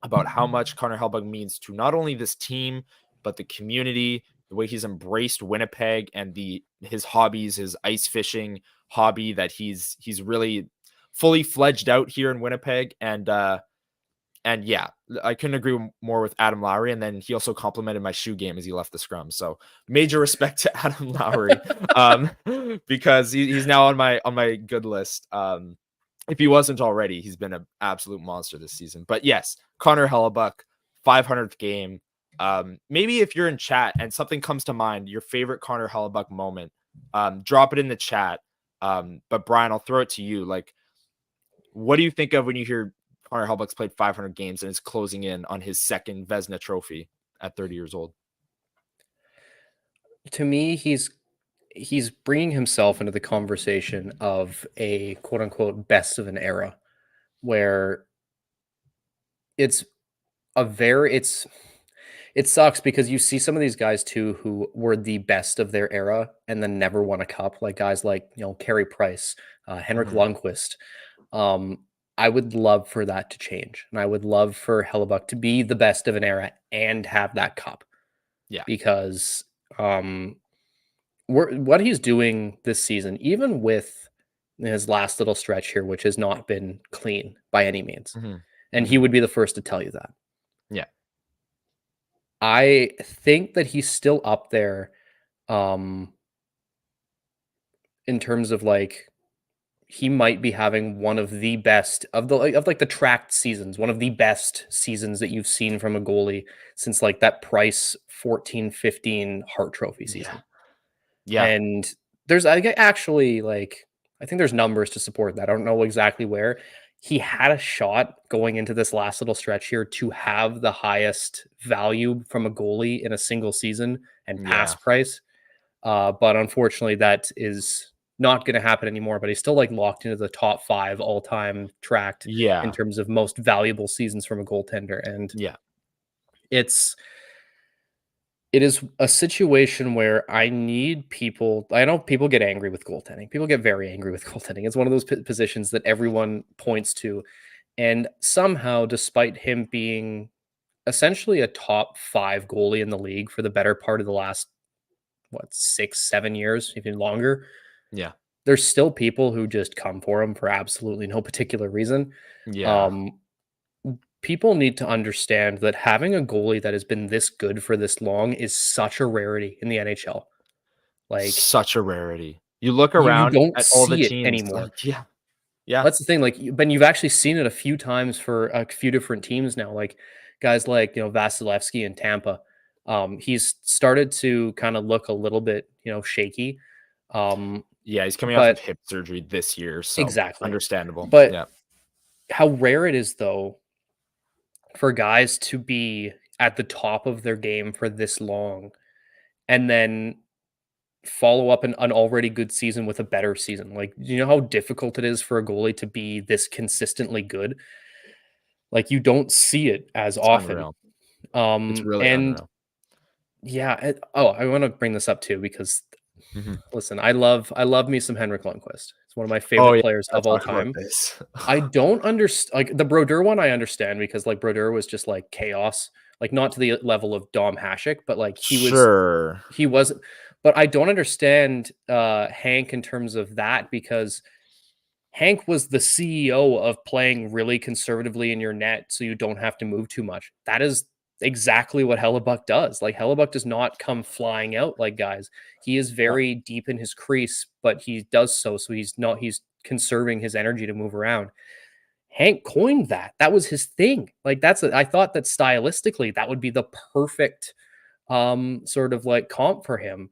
about how much Connor Hellebuyck means to not only this team but the community, the way he's embraced Winnipeg and his hobbies, his ice fishing hobby that he's really fully fledged out here in Winnipeg. And yeah, I couldn't agree more with Adam Lowry. And then he also complimented my shoe game as he left the scrum. So major respect to Adam Lowry because he's now on my good list. If he wasn't already, he's been an absolute monster this season. But yes, Connor Hellebuyck, 500th game. Maybe if you're in chat and something comes to mind, your favorite Connor Hellebuyck moment, drop it in the chat. But Brian, I'll throw it to you. Like, what do you think of when you hear Connor Hellebuyck's played 500 games and is closing in on his second Vezina trophy at 30 years old? To me, he's bringing himself into the conversation of a quote unquote best of an era where it sucks because you see some of these guys too who were the best of their era and then never won a cup, like guys like Carey Price, Henrik Lundqvist. I would love for that to change, and I would love for Hellebuyck to be the best of an era and have that cup. Yeah, because what he's doing this season, even with his last little stretch here, which has not been clean by any means, and he would be the first to tell you that. Yeah. I think that he's still up there in terms of he might be having one of the best of the tracked seasons, one of the best seasons that you've seen from a goalie since that Price 14-15 Hart Trophy season. Yeah. And there's actually I think there's numbers to support that. I don't know exactly where. He had a shot going into this last little stretch here to have the highest value from a goalie in a single season and pass Price. But unfortunately, that is not going to happen anymore. But he's still locked into the top 5 all-time tracked in terms of most valuable seasons from a goaltender. And it is a situation where I know people get angry with goaltending. People get very angry with goaltending. It's one of those positions that everyone points to. And somehow, despite him being essentially a top 5 goalie in the league for the better part of the last, 6-7 years, even longer. Yeah. There's still people who just come for him for absolutely no particular reason. Yeah. People need to understand that having a goalie that has been this good for this long is such a rarity in the NHL. Like Such a rarity. You look you around don't at all the see it teams, anymore. like, yeah, That's the thing, like, but you've actually seen it a few times for a few different teams now, like, guys like, Vasilevsky in Tampa. He's started to kinda look a little bit, shaky, um, yeah. He's coming off of but hip surgery this year, so exactly. understandable. But Yeah, how rare it is, though, for guys to be at the top of their game for this long and then follow up an already good season with a better season. Like, do you know how difficult it is for a goalie to be this consistently good? Like, you don't see it as it's often. unreal. It's really And unreal. yeah, I want to bring this up too because Mhm. listen, I love me some Henrik Lundqvist. He's one of my Oh favorite yeah, players gotta of all talk about time. this. I don't understand like the Brodeur one. I understand because like Brodeur was just like chaos, like not to the level of Dom Hasek, but like Sure, he was. But I don't understand Hank in terms of that because Hank was the CEO of playing really conservatively in your net so you don't have to move too much. That is exactly what Hellebuyck does. Like Hellebuyck does not come flying out like guys. He is yeah, very deep in his crease, but he does so he's conserving his energy to move around. Hank coined that. That was his thing. Like I thought that stylistically that would be the perfect sort of like comp for him.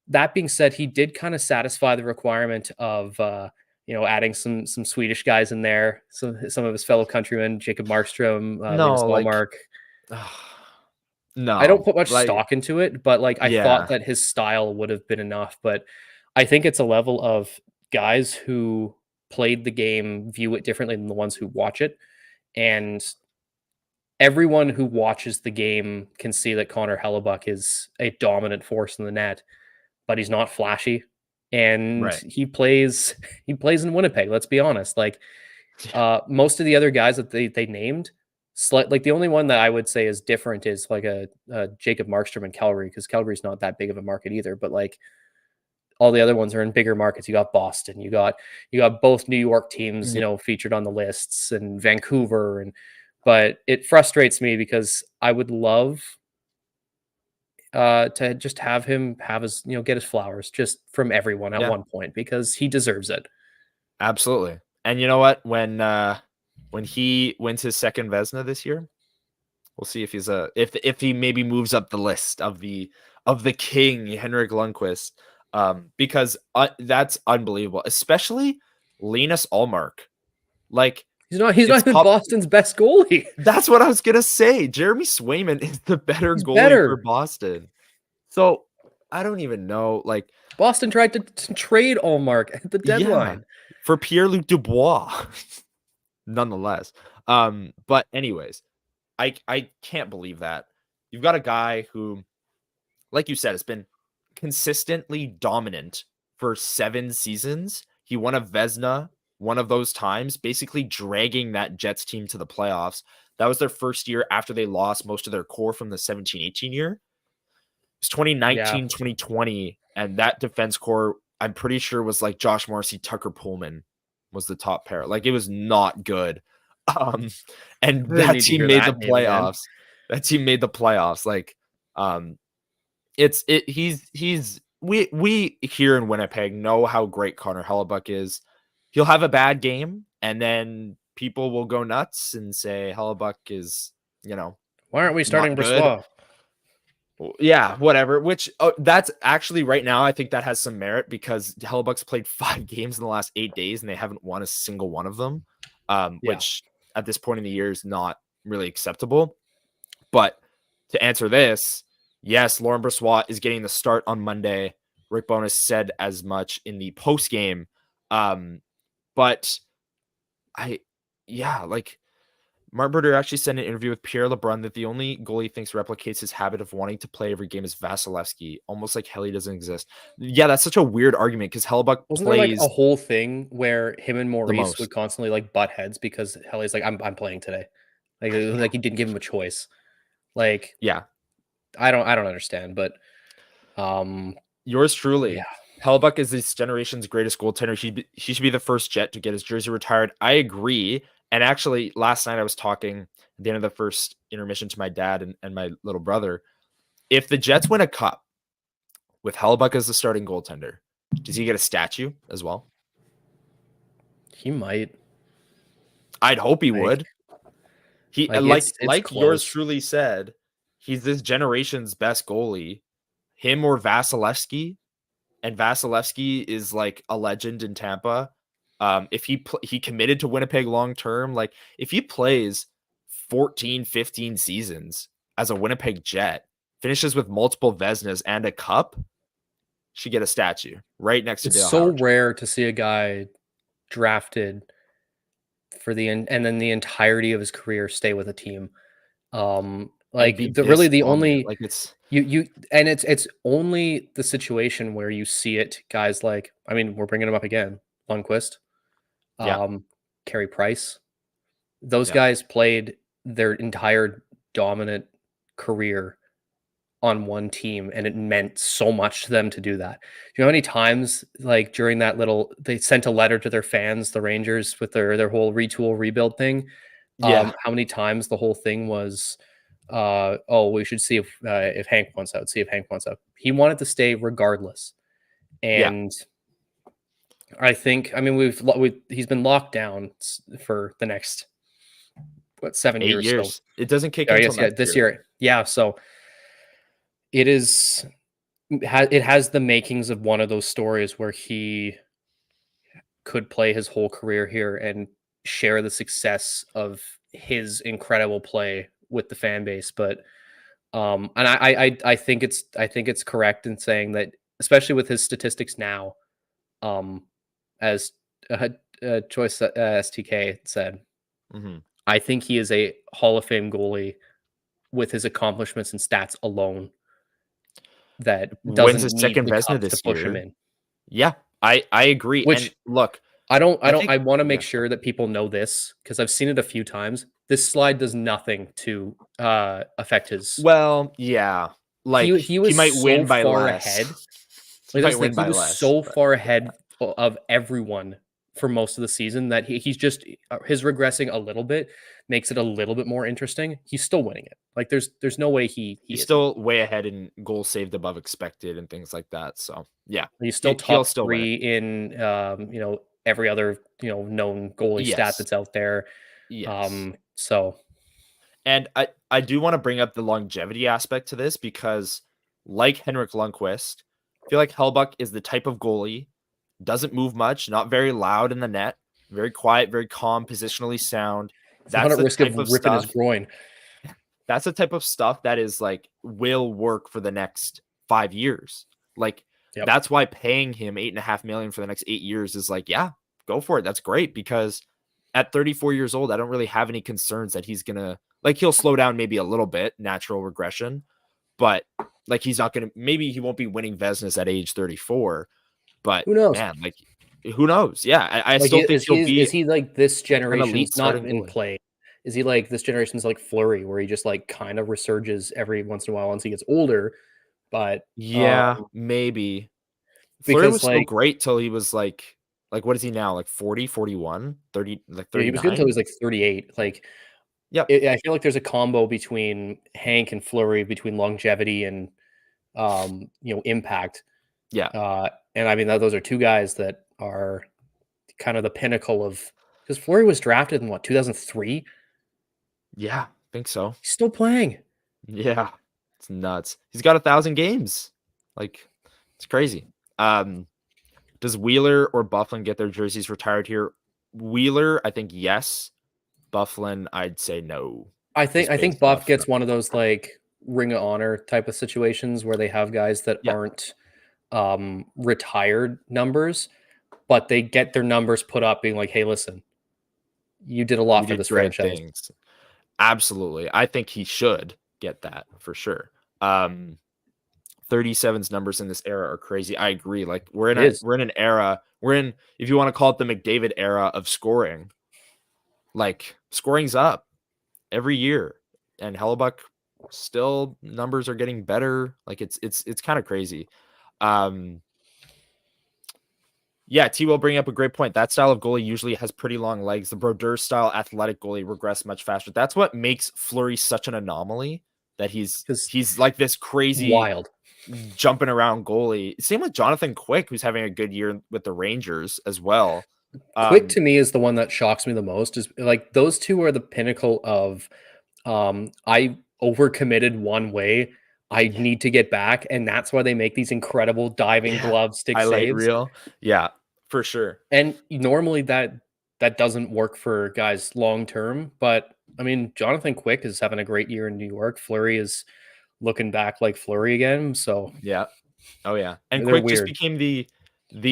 That being said, he did kind of satisfy the requirement of adding some Swedish guys in there, some of his fellow countrymen, Jacob Markstrom, Linus no, like, Ullmark. I don't no, put much like, stock into it, but like I thought yeah, that his style would have been enough. But I think it's a level of guys who played the game view it differently than the ones who watch it. And everyone who watches the game can see that Connor Hellebuck is a dominant force in the net, but he's not flashy. And right, he plays in Winnipeg, let's be honest. Like yeah, most of the other guys that they named, like the only one that I would say is different is like a Jacob Markstrom in Calgary, because Calgary's not that big of a market either. But like all the other ones are in bigger markets. You got Boston, you got both New York teams, yeah, featured on the lists, and Vancouver. But it frustrates me because I would love to just have him have his, get his flowers just from everyone at yeah, one point because he deserves it. absolutely. And you know what? When he wins his second Vesna this year, we'll see if he's if he maybe moves up the list of the king Henrik Lundqvist, because that's unbelievable, especially Linus Ullmark. Like, He's not it's even Boston's best goalie. that's what I was gonna say. Jeremy Swayman is the better He's goalie for better. Boston. So I don't even know. Like, Boston tried to trade Allmark at the yeah, deadline. for Pierre-Luc Dubois, nonetheless. But anyways, I can't believe that you've got a guy who, like you said, has been consistently dominant for 7 seasons. He won a Vezina one of those times, basically dragging that Jets team to the playoffs. That was their first year after they lost most of their core from the 17-18 year. It was Yeah, 2019, 2020, and that defense core, I'm pretty sure, was like Josh Morrissey, Tucker Pullman was the top pair. Like, it was not good. Um, I and didn't that need to team hear made the that name again. playoffs. That team made the playoffs. Like, um, he's we here in Winnipeg know how great Connor Hellebuyck is. He'll have a bad game, and then people will go nuts and say Hellebuyck is, Why aren't we not starting good. Bressois? Yeah, whatever. Which, that's actually right now, I think that has some merit because Hellebuyck's played 5 games in the last 8 days and they haven't won a single one of them, Yeah, which at this point in the year is not really acceptable. But to answer this, yes, Lauren Brossoit is getting the start on Monday. Rick Bowness said as much in the post game. But like, Martin Brodeur actually said in an interview with Pierre LeBrun that the only goal he thinks replicates his habit of wanting to play every game is Vasilevsky, almost like Helly doesn't exist. Yeah, that's such a weird argument because Hellebuyck wasn't there like a plays whole thing where him and the Maurice would most. constantly like butt heads because Helly's like, I'm playing today, Yeah. like he didn't give him a choice. Like Yeah. I don't understand, but um, Yours yeah, truly. Hellebuyck is this generation's greatest goaltender. He should be the first Jet to get his jersey retired. I agree. And actually, last night I was talking at the end of the first intermission to my dad and my little brother. If the Jets win a cup, with Hellebuyck as the starting goaltender, does he get a statue as well? He might. I'd hope he Like, would. He it's like yours close. truly said, he's this generation's best goalie. Him or Vasilevsky, and Vasilevsky is like a legend in Tampa. If he committed to Winnipeg long term, like if he plays 14, 15 seasons as a Winnipeg Jet, finishes with multiple Vezinas and a cup, should get a statue right next to It's Dale so Howard. rare to see a guy drafted for and then the entirety of his career stay with a team. And Like be really this the dominant. only Like it's and it's only the situation where you see it, guys like, I mean, we're bringing him up again, Lundqvist, yeah, Carey Price. Those yeah, guys played their entire dominant career on one team, and it meant so much to them to do that. You know how many times, like during that little, they sent a letter to their fans, the Rangers, with their whole retool rebuild thing. yeah, How many times the whole thing was, oh, we should see if Hank wants out. See if Hank wants out. He wanted to stay regardless, yeah. and I think, I mean, he's been locked down for the next 7 8 years. So years. It doesn't kick I in until guess, yeah, next this year. year, yeah. So it is. It has the makings of one of those stories where he could play his whole career here and share the success of his incredible play with the fan base. But and I think it's correct in saying that, especially with his statistics now, as Choice STK said, Mm-hmm. I think he is a Hall of Fame goalie with his accomplishments and stats alone that Wins doesn't his need second the Vezina cup to this push him year. in. Yeah, I agree. And Which look, I I think want to make yeah. sure that people know this, because I've seen it a few times. This slide does nothing to affect his. Well, yeah. Like He he was might so win by far less. ahead. He Like, might that's the win thing. He by was less, so but far ahead of everyone for most of the season that he's just, his regressing a little bit makes it a little bit more interesting. He's still winning it. Like, there's no way he he's isn't. still way ahead in goals saved above expected and things like that. So yeah, He's still he'll top still win it. 3 in every other known goalie stat Yes, that's out there. yes. So And I do want to bring up the longevity aspect to this because, like Henrik Lundqvist, I feel like Hellebuyck is the type of goalie, doesn't move much, not very loud in the net, very quiet, very calm, positionally sound. it's not That's at the risk of type of ripping his stuff. groin. That's the type of stuff that is like will work for the next 5 years. Like Yep. that's why paying him $8.5 million for the next 8 years is like, yeah, go for it. That's great because at 34 years old, I don't really have any concerns that he's gonna like he'll slow down maybe a little bit, natural regression, but like he's not gonna maybe he won't be winning Vezinas at age 34, but Who knows? man, like who knows? Yeah, I Like, still think he'll is be he like this an elite generation's, not starting in goalie. play? Is he like this generation's like Flurry, where he just like kind of resurges every once in a while once he gets older? But Yeah, maybe. Fleury because was still like, great till he was like what is he now? Like 40, 41, 30, like he was good until he 39? was like 38. Like, Yep. I feel like there's a combo between Hank and Flurry, between longevity and impact. Yeah. And I mean, those are two guys that are kind of the pinnacle of, because Fleury was drafted in what, 2003? Yeah, I think so. He's still playing. Yeah. It's nuts. He's got 1,000 games. Like it's crazy. Does Wheeler or Bufflin get their jerseys retired here? Wheeler, I think yes. Bufflin, I'd say no. I Just think based Buff off gets one of those like Ring of Honor type of situations where they have guys that yeah, aren't retired numbers, but they get their numbers put up being like, hey, listen, you did a lot you for did this great franchise. things. Absolutely. I think he should get that for sure. 37's numbers in this era are crazy. I agree. Like we're in an era, if you want to call it the McDavid era of scoring, like scoring's up every year. And Hellebuyck still numbers are getting better. Like it's kind of crazy. Yeah, T will bring up a great point. That style of goalie usually has pretty long legs. The Brodeur style athletic goalie regress much faster. That's what makes Fleury such an anomaly. That he's like this crazy wild. jumping around goalie. Same with Jonathan Quick, who's having a good year with the Rangers as well. Quick to me is the one that shocks me the most. Is like those two are the pinnacle of I overcommitted one way. I need to get back, and that's why they make these incredible diving glove stick highlight saves. reel. Yeah, for sure. And normally that doesn't work for guys long term, but I mean, Jonathan Quick is having a great year in New York. Fleury is looking back like Fleury again. So Yeah. Oh yeah. And they're Quick just weird. became the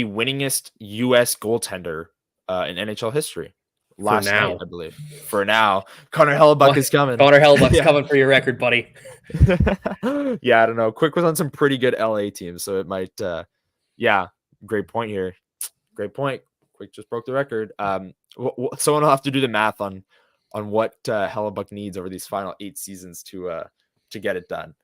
winningest US goaltender in NHL history For last night, now. I believe. For now. Connor Hellebuyck is coming. Connor Hellebuyck's Yeah. coming for your record, buddy. Yeah, I don't know. Quick was on some pretty good LA teams, so it might yeah, great point here. Great point. Quick just broke the record. Someone will have to do the math on what Hellebuyck needs over these final 8 seasons to get it done.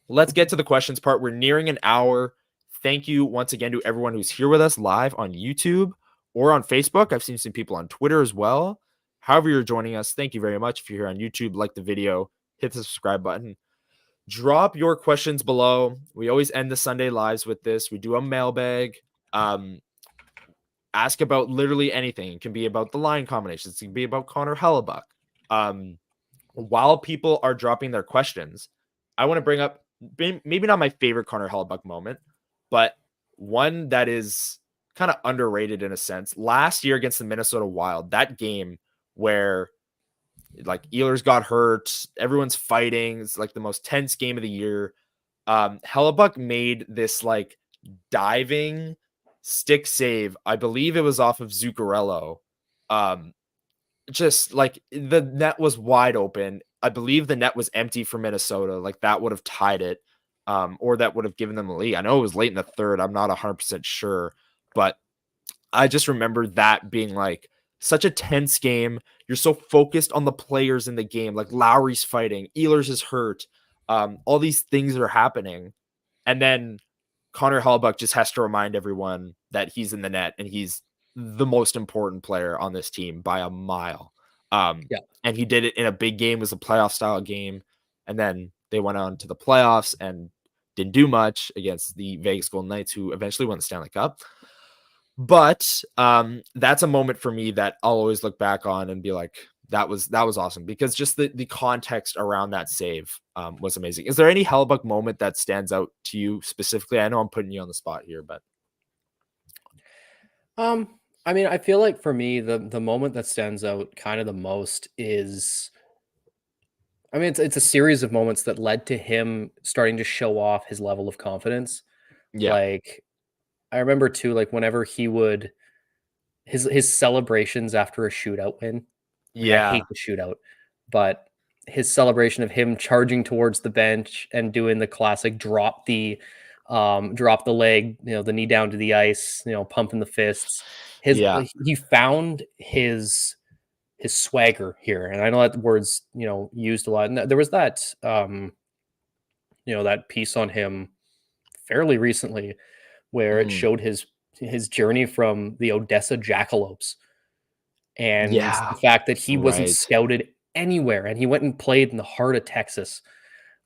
Let's get to the questions part. We're nearing an hour. Thank you once again to everyone who's here with us live on YouTube or on Facebook. I've seen some people on Twitter as well. However you're joining us, thank you very much. If you're here on YouTube, like the video, hit the subscribe button. Drop your questions below. We always end the Sunday lives with this. We do a mailbag. Ask about literally anything. It can be about the line combinations. It can be about Connor Hellebuyck. While people are dropping their questions, I want to bring up maybe not my favorite Connor Hellebuyck moment, but one that is kind of underrated in a sense. Last year against the Minnesota Wild, that game where like Ehlers got hurt, everyone's fighting. It's like the most tense game of the year. Hellebuyck made this like diving stick save. I believe it was off of Zuccarello. Just like the net was wide open. I believe the net was empty for Minnesota. Like that would have tied it, or that would have given them the lead. I know it was late in the third. I'm not 100% sure, but I just remember that being like such a tense game. You're so focused on the players in the game. Like Lowry's fighting, Ehlers is hurt. All these things are happening. And then Connor Hellebuyck just has to remind everyone that he's in the net and he's the most important player on this team by a mile. And he did it in a big game. It was a playoff style game. And then they went on to the playoffs and didn't do much against the Vegas Golden Knights, who eventually won the Stanley Cup. But that's a moment for me that I'll always look back on and be like, that was awesome, because just the context around that save was amazing. Is there any Hellebuyck moment that stands out to you specifically? I know I'm putting you on the spot here, but I mean, I feel like for me, the moment that stands out kind of the most is, I mean, it's a series of moments that led to him starting to show off his level of confidence. yeah, Like, I remember too, like whenever he would his celebrations after a shootout win. Like I hate the shootout, but his celebration of him charging towards the bench and doing the classic drop the leg, the knee down to the ice, pumping the fists. He found his swagger here, and I know that word's used a lot. And there was that that piece on him fairly recently where it showed his journey from the Odessa Jackalopes and the fact that he wasn't scouted anywhere, and he went and played in the heart of Texas,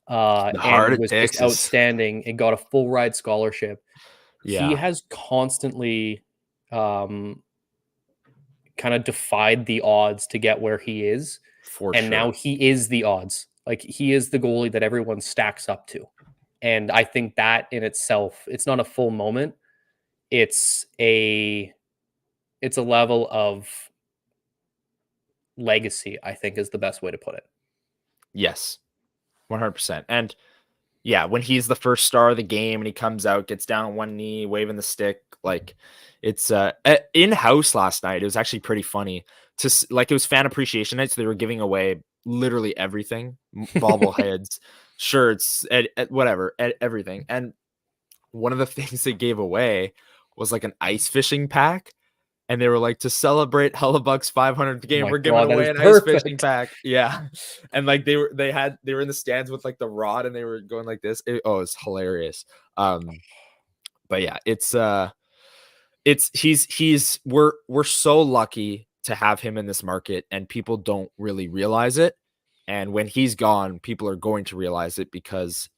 and was just outstanding and got a full ride scholarship. He has constantly kind of defied the odds to get where he is. Now he is the odds. Like he is the goalie that everyone stacks up to. And I think that in itself, it's not a full moment. It's a level of legacy, I think, is the best way to put it. Yes, 100%. And yeah, when he's the first star of the game and he comes out, gets down on one knee, waving the stick, like it's in-house last night. It was actually pretty funny to like, it was fan appreciation night. So they were giving away literally everything, bobbleheads, shirts, whatever, everything. And one of the things they gave away was like an ice fishing pack. And they were like, to celebrate Hellebuyck's 500th game, we're giving away an ice fishing pack. Yeah. And like they were in the stands with like the rod and they were going like this. It's hilarious. But yeah, we're so lucky to have him in this market, and people don't really realize it. And when he's gone, people are going to realize it, because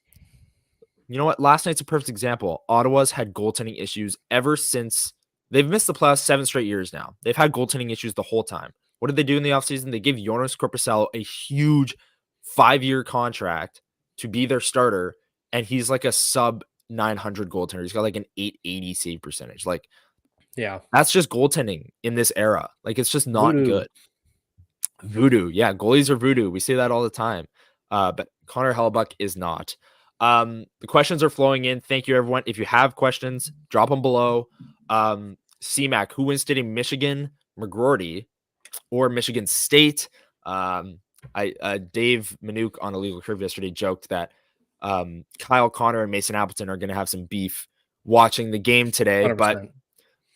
You know what? Last night's a perfect example. Ottawa's had goaltending issues ever since they've missed the playoffs 7 straight years now. They've had goaltending issues the whole time. What did they do in the offseason? They gave Jonas Korpisalo a huge 5-year contract to be their starter, and he's like a sub 900 goaltender. He's got like an 880 save percentage. Like, Yeah. that's just goaltending in this era. Like, it's just not Voodoo. good. Voodoo. Yeah, goalies are voodoo. We say that all the time. But Connor Hellebuyck is not. The questions are flowing in. Thank you, everyone. If you have questions, drop them below. CMAC, who wins today, Michigan, McGroarty, or Michigan State? Dave Minuk on Illegal Curve yesterday joked that Kyle Connor and Mason Appleton are going to have some beef watching the game today. 100%. But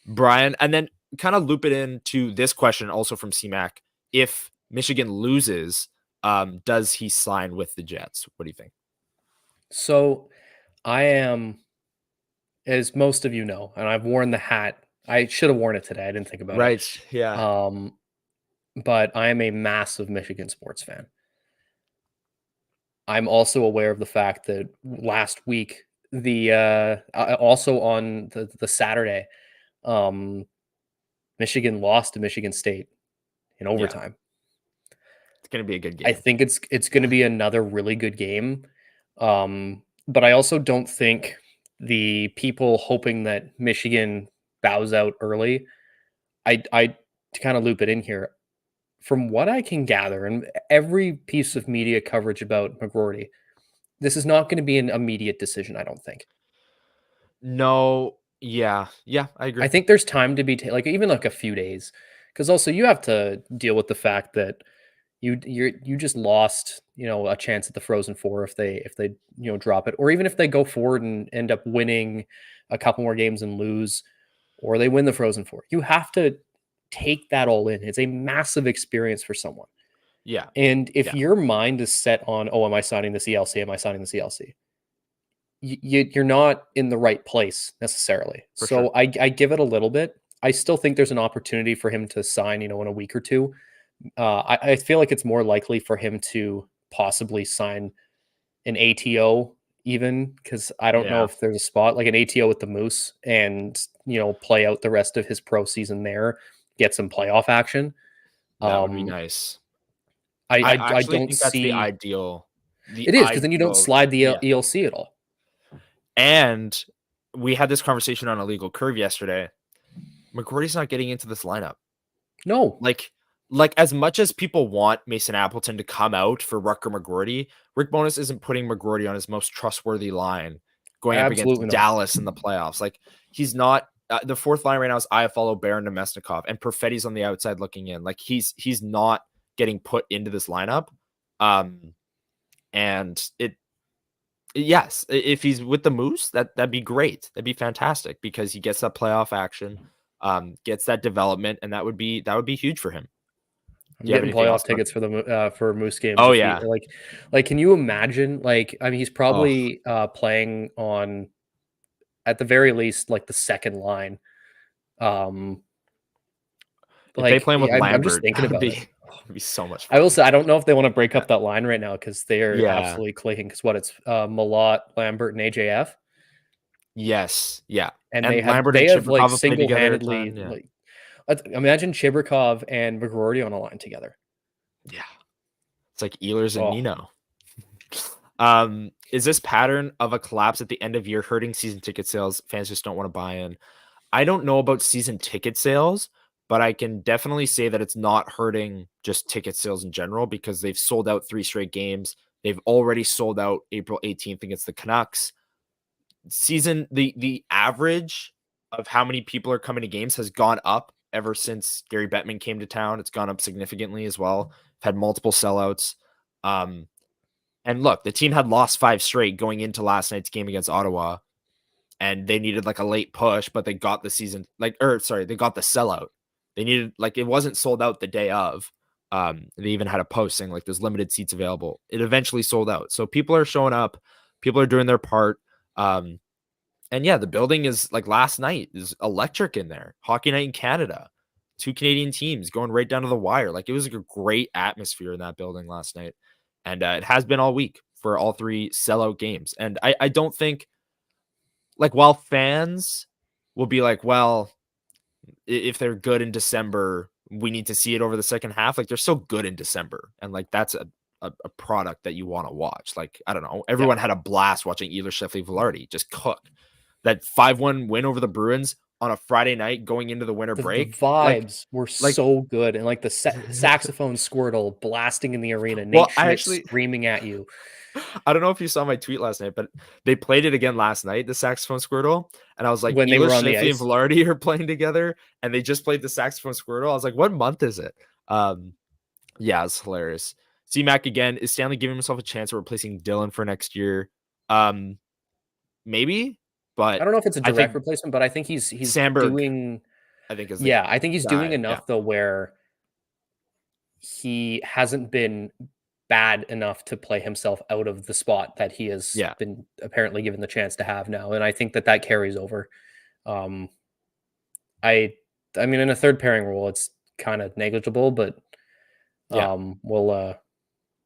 Brian, and then kind of loop it into this question also from CMAC. If Michigan loses, does he sign with the Jets? What do you think? So I am, as most of you know, and I've worn the hat. I should have worn it today. I didn't think about it. Right. Yeah. But I am a massive Michigan sports fan. I'm also aware of the fact that last week, also on the Saturday, Michigan lost to Michigan State in overtime. It's going to be a good game. I think it's going to be another really good game. But I also don't think the people hoping that Michigan bows out early, I to kind of loop it in here, from what I can gather, and every piece of media coverage about McGroarty, this is not going to be an immediate decision, I don't think. No. Yeah, I agree. I think there's time to be like even like a few days, because also you have to deal with the fact that you just lost, a chance at the Frozen Four if they drop it, or even if they go forward and end up winning a couple more games and lose, or they win the Frozen Four. You have to take that all in. It's a massive experience for someone. Yeah. And if your mind is set on, oh, am I signing the CLC? Am I signing the CLC? You're not in the right place necessarily. For so sure. I give it a little bit. I still think there's an opportunity for him to sign, in a week or two. I feel like it's more likely for him to possibly sign an ATO even, because I don't know if there's a spot like an ATO with the Moose and, play out the rest of his pro season there, get some playoff action. That would be nice. I actually don't think that's the ideal. It is, because then you don't slide the ELC at all. And we had this conversation on Illegal Curve yesterday. McGroarty's not getting into this lineup. No. Like as much as people want Mason Appleton to come out for Rutger McGroarty, Rick Bowness isn't putting McGroarty on his most trustworthy line going up against Dallas in the playoffs. Like, he's not. The fourth line right now is Iafallo, Baron, Nemesnikov, and Perfetti's on the outside looking in. Like, he's not getting put into this lineup. And yes, if he's with the Moose, that'd be great. That'd be fantastic, because he gets that playoff action, gets that development, and that would be huge for him. I'm getting playoff tickets for Moose games. Oh yeah, like can you imagine? Like, I mean, he's probably playing on, at the very least, like the second line. If they play him with Lambert, I'm just thinking about it. It'd be so much fun. I will say, I don't know if they want to break up that line right now, because they are absolutely clicking. Because it's Malott, Lambert, and AJF. Yes, yeah, and they have like single-handedly imagine Chibrikov and McGroarty on a line together. Yeah, it's like Ehlers and Nino. Is this pattern of a collapse at the end of year hurting season ticket sales? Fans just don't want to buy in. I don't know about season ticket sales, but I can definitely say that it's not hurting just ticket sales in general, because they've sold out 3 straight games. They've already sold out April 18th against the Canucks. The average of how many people are coming to games has gone up ever since Gary Bettman came to town. It's gone up significantly as well. Had multiple sellouts. And look, the team had lost 5 straight going into last night's game against Ottawa, and they needed like a late push, but they got the they got the sellout. They needed, like, it wasn't sold out the day of. They even had a post saying like there's limited seats available. It eventually sold out. So people are showing up, people are doing their part. And yeah, the building is, like, last night is electric in there. Hockey night in Canada, 2 Canadian teams going right down to the wire. Like, it was like a great atmosphere in that building last night. And it has been all week. for all 3 sellout games. And I don't think, like, while fans will be like, well, if they're good in December, we need to see it over the second half. Like, they're so good in December, and like that's a product that you want to watch. Like, I don't know, everyone had a blast watching Ehlers Sheffield Velarde just cook that 5-1 win over the Bruins on a Friday night going into the winter The break. vibes were Like, so good, and like the saxophone Squirtle blasting in the arena, Nate well, Schmidt screaming at you. I don't know if you saw my tweet last night, but they played it again last night, the saxophone Squirtle. And I was like, When they were on the Shifley and ice. Velarde are playing together, and they just played the saxophone Squirtle. I was like, what month is it? Yeah, it's hilarious. C-Mac again. Is Stanley giving himself a chance of replacing Dylan for next year? Maybe, but I don't know if it's a I direct think replacement, but I think he's Sandberg, doing. I think, is the Yeah, I think he's doing guy. Yeah. enough though where he hasn't been bad enough to play himself out of the spot that he has Yeah. been apparently given the chance to have now, and I think that carries over. Um, I mean, in a third pairing role, it's kind of negligible, but Yeah.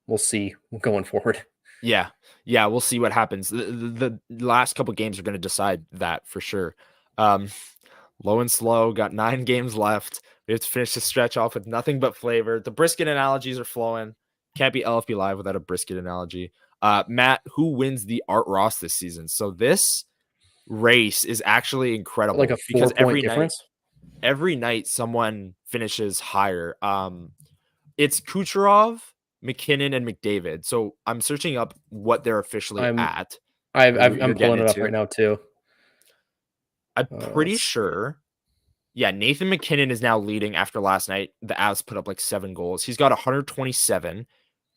We'll see going forward. Yeah. Yeah. We'll see what happens. The last couple games are going to decide that for sure. Low and slow, got 9 games left. We have to finish the stretch off with nothing but flavor. The brisket analogies are flowing. Can't be LFP Live without a brisket analogy. Matt, who wins the Art Ross this season? So this race is actually incredible. Like a because 4-point difference. Every night someone finishes higher. It's Kucherov, McKinnon, and McDavid. So I'm searching up what they're officially at. I'm pulling it up right now too. I'm pretty sure. Yeah, Nathan McKinnon is now leading after last night. The Avs put up like 7 goals. He's got 127.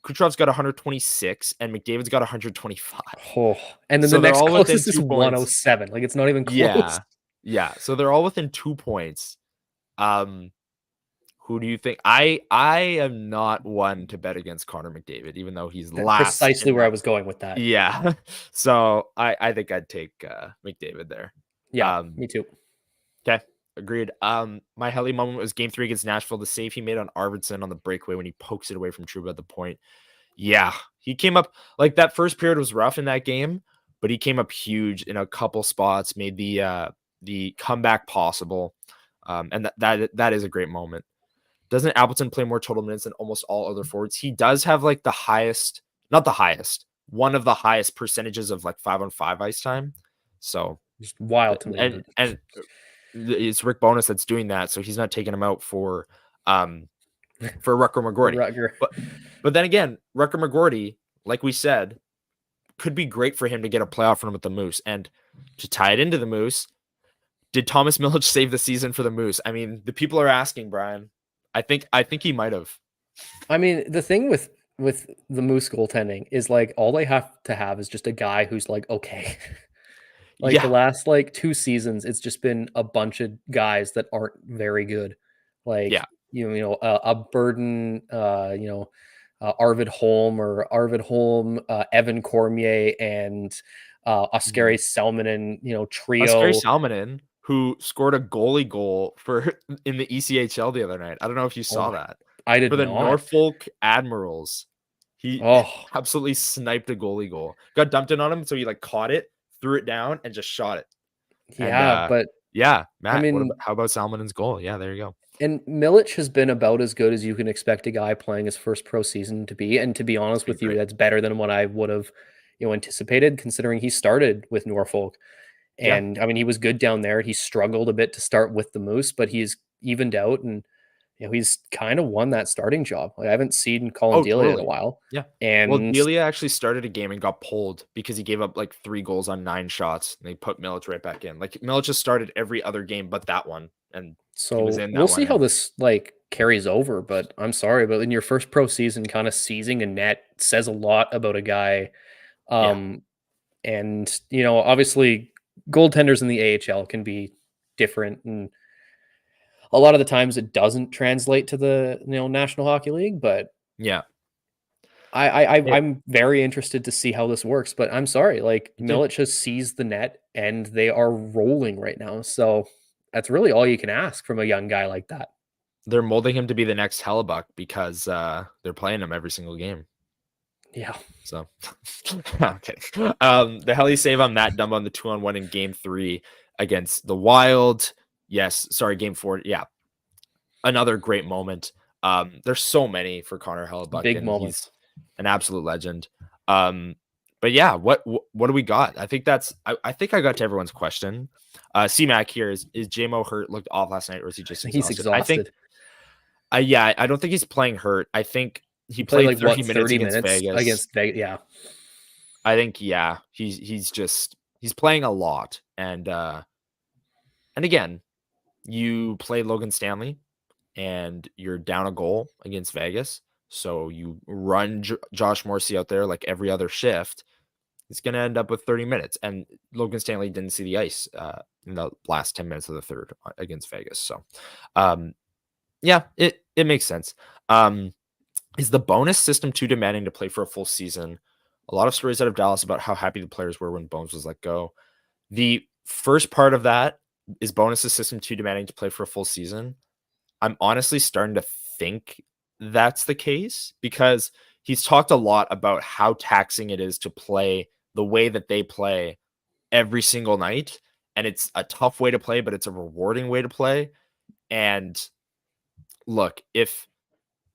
Kucherov's got 126, and McDavid's got 125. Oh, and then So the they're next all within closest is 2 points. 107. Like, it's not even close. Yeah, yeah. So they're all within 2 points. Who do you think? I am not one to bet against Connor McDavid, even though he's last. Precisely where I was going with that. Yeah. So I think I'd take McDavid there. Yeah, me too. Okay, agreed. My Heli moment was Game 3 against Nashville. The save he made on Arvidsson on the breakaway when he pokes it away from Trouba at the point. Yeah, he came up like that first period was rough in that game, but he came up huge in a couple spots, made the comeback possible, and that is a great moment. Doesn't Appleton play more total minutes than almost all other forwards? He does have like the highest, not the highest, one of the highest percentages of like 5-on-5 ice time. So just wild to me. And it's Rick Bowness that's doing that, so he's not taking him out for Rutger McGroarty. But then again, Rutger McGroarty, like we said, could be great for him to get a playoff run with the Moose. And to tie it into the Moose, did Thomas Milic save the season for the Moose? I mean, the people are asking, Brian. I think he might have. I mean, the thing with the Moose goaltending is like all they have to have is just a guy who's like okay. Like the last like 2 seasons, it's just been a bunch of guys that aren't very good. Like a Burden, Arvid Holm, Evan Cormier, and Oskari Salminen, trio. Oskari Salminen, who scored a goalie goal in the ECHL the other night. I don't know if you saw that. I did for the not. Norfolk Admirals. He absolutely sniped a goalie goal. Got dumped in on him, so he like caught it, threw it down, and just shot it. Yeah, but yeah, Matt. How about Salmonen's goal? Yeah, there you go. And Milic has been about as good as you can expect a guy playing his first pro season to be. And to be honest with you, that's better than what I would have, anticipated, considering he started with Norfolk. And I mean, he was good down there. He struggled a bit to start with the Moose, but he's evened out, and he's kind of won that starting job. Like, I haven't seen Colin Delia in a while. Yeah, and Delia actually started a game and got pulled because he gave up like 3 goals on 9 shots, and they put Milic right back in. Like, Milic just started every other game but that one, and so we'll see how this like carries over. But I'm sorry, but in your first pro season, kind of seizing a net says a lot about a guy. And obviously, goaltenders in the AHL can be different, and a lot of the times it doesn't translate to the National Hockey League. But I'm very interested to see how this works. But I'm sorry, like Milic has seized the net, and they are rolling right now. So that's really all you can ask from a young guy like that. They're molding him to be the next Hellebuyck because they're playing him every single game. Yeah. So, okay. The Helly save on Matt Dumba on the 2-on-1 in Game 3 against the Wild. Yes, sorry, Game 4. Yeah, another great moment. There's so many for Connor Hellebuyck, Big and moments. he's an absolute legend. But yeah, what do we got? I think I think I got to everyone's question. C-Mac here is JMO hurt? Looked off last night, or is he just He's exhausted? I think. exhausted. Yeah, I don't think he's playing hurt. I think he Played played like 30 what, minutes 30 against minutes Vegas. against Vegas. Yeah. I think he's playing a lot, and again, you play Logan Stanley and you're down a goal against Vegas, so you run Josh Morrissey out there like every other shift. He's going to end up with 30 minutes, and Logan Stanley didn't see the ice in the last 10 minutes of the third against Vegas. So, yeah, it makes sense. Is the bonus system too demanding to play for a full season? A lot of stories out of Dallas about how happy the players were when Bones was let go. The first part of that is bonus system too demanding to play for a full season. I'm honestly starting to think that's the case, because he's talked a lot about how taxing it is to play the way that they play every single night. And it's a tough way to play, but it's a rewarding way to play. And look, if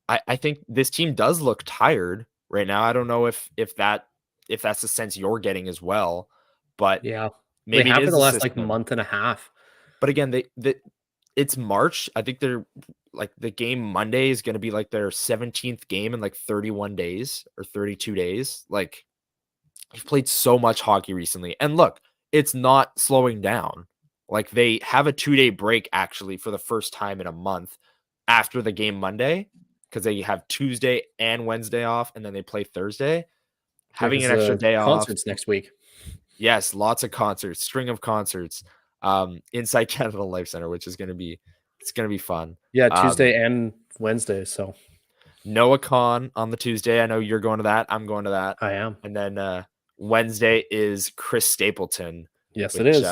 I think this team does look tired right now. I don't know if that's the sense you're getting as well, but Yeah. They maybe it have for is the the last like system. month and a half. But again, it's March. I think they're like, the game Monday is going to be like their 17th game in like 31 days or 32 days. Like, you've played so much hockey recently, and look, it's not slowing down. Like, they have a 2-day break actually for the first time in a month after the game Monday, because they have Tuesday and Wednesday off, and then they play Thursday. Having an extra day off. Concerts next week. Yes, lots of concerts, string of concerts, inside Canada Life Center, which is going to be fun. Yeah, Tuesday and Wednesday. So Noah Khan on the Tuesday. I know you're going to that. I'm going to that. I am. And then Wednesday is Chris Stapleton. Yes, which, it is.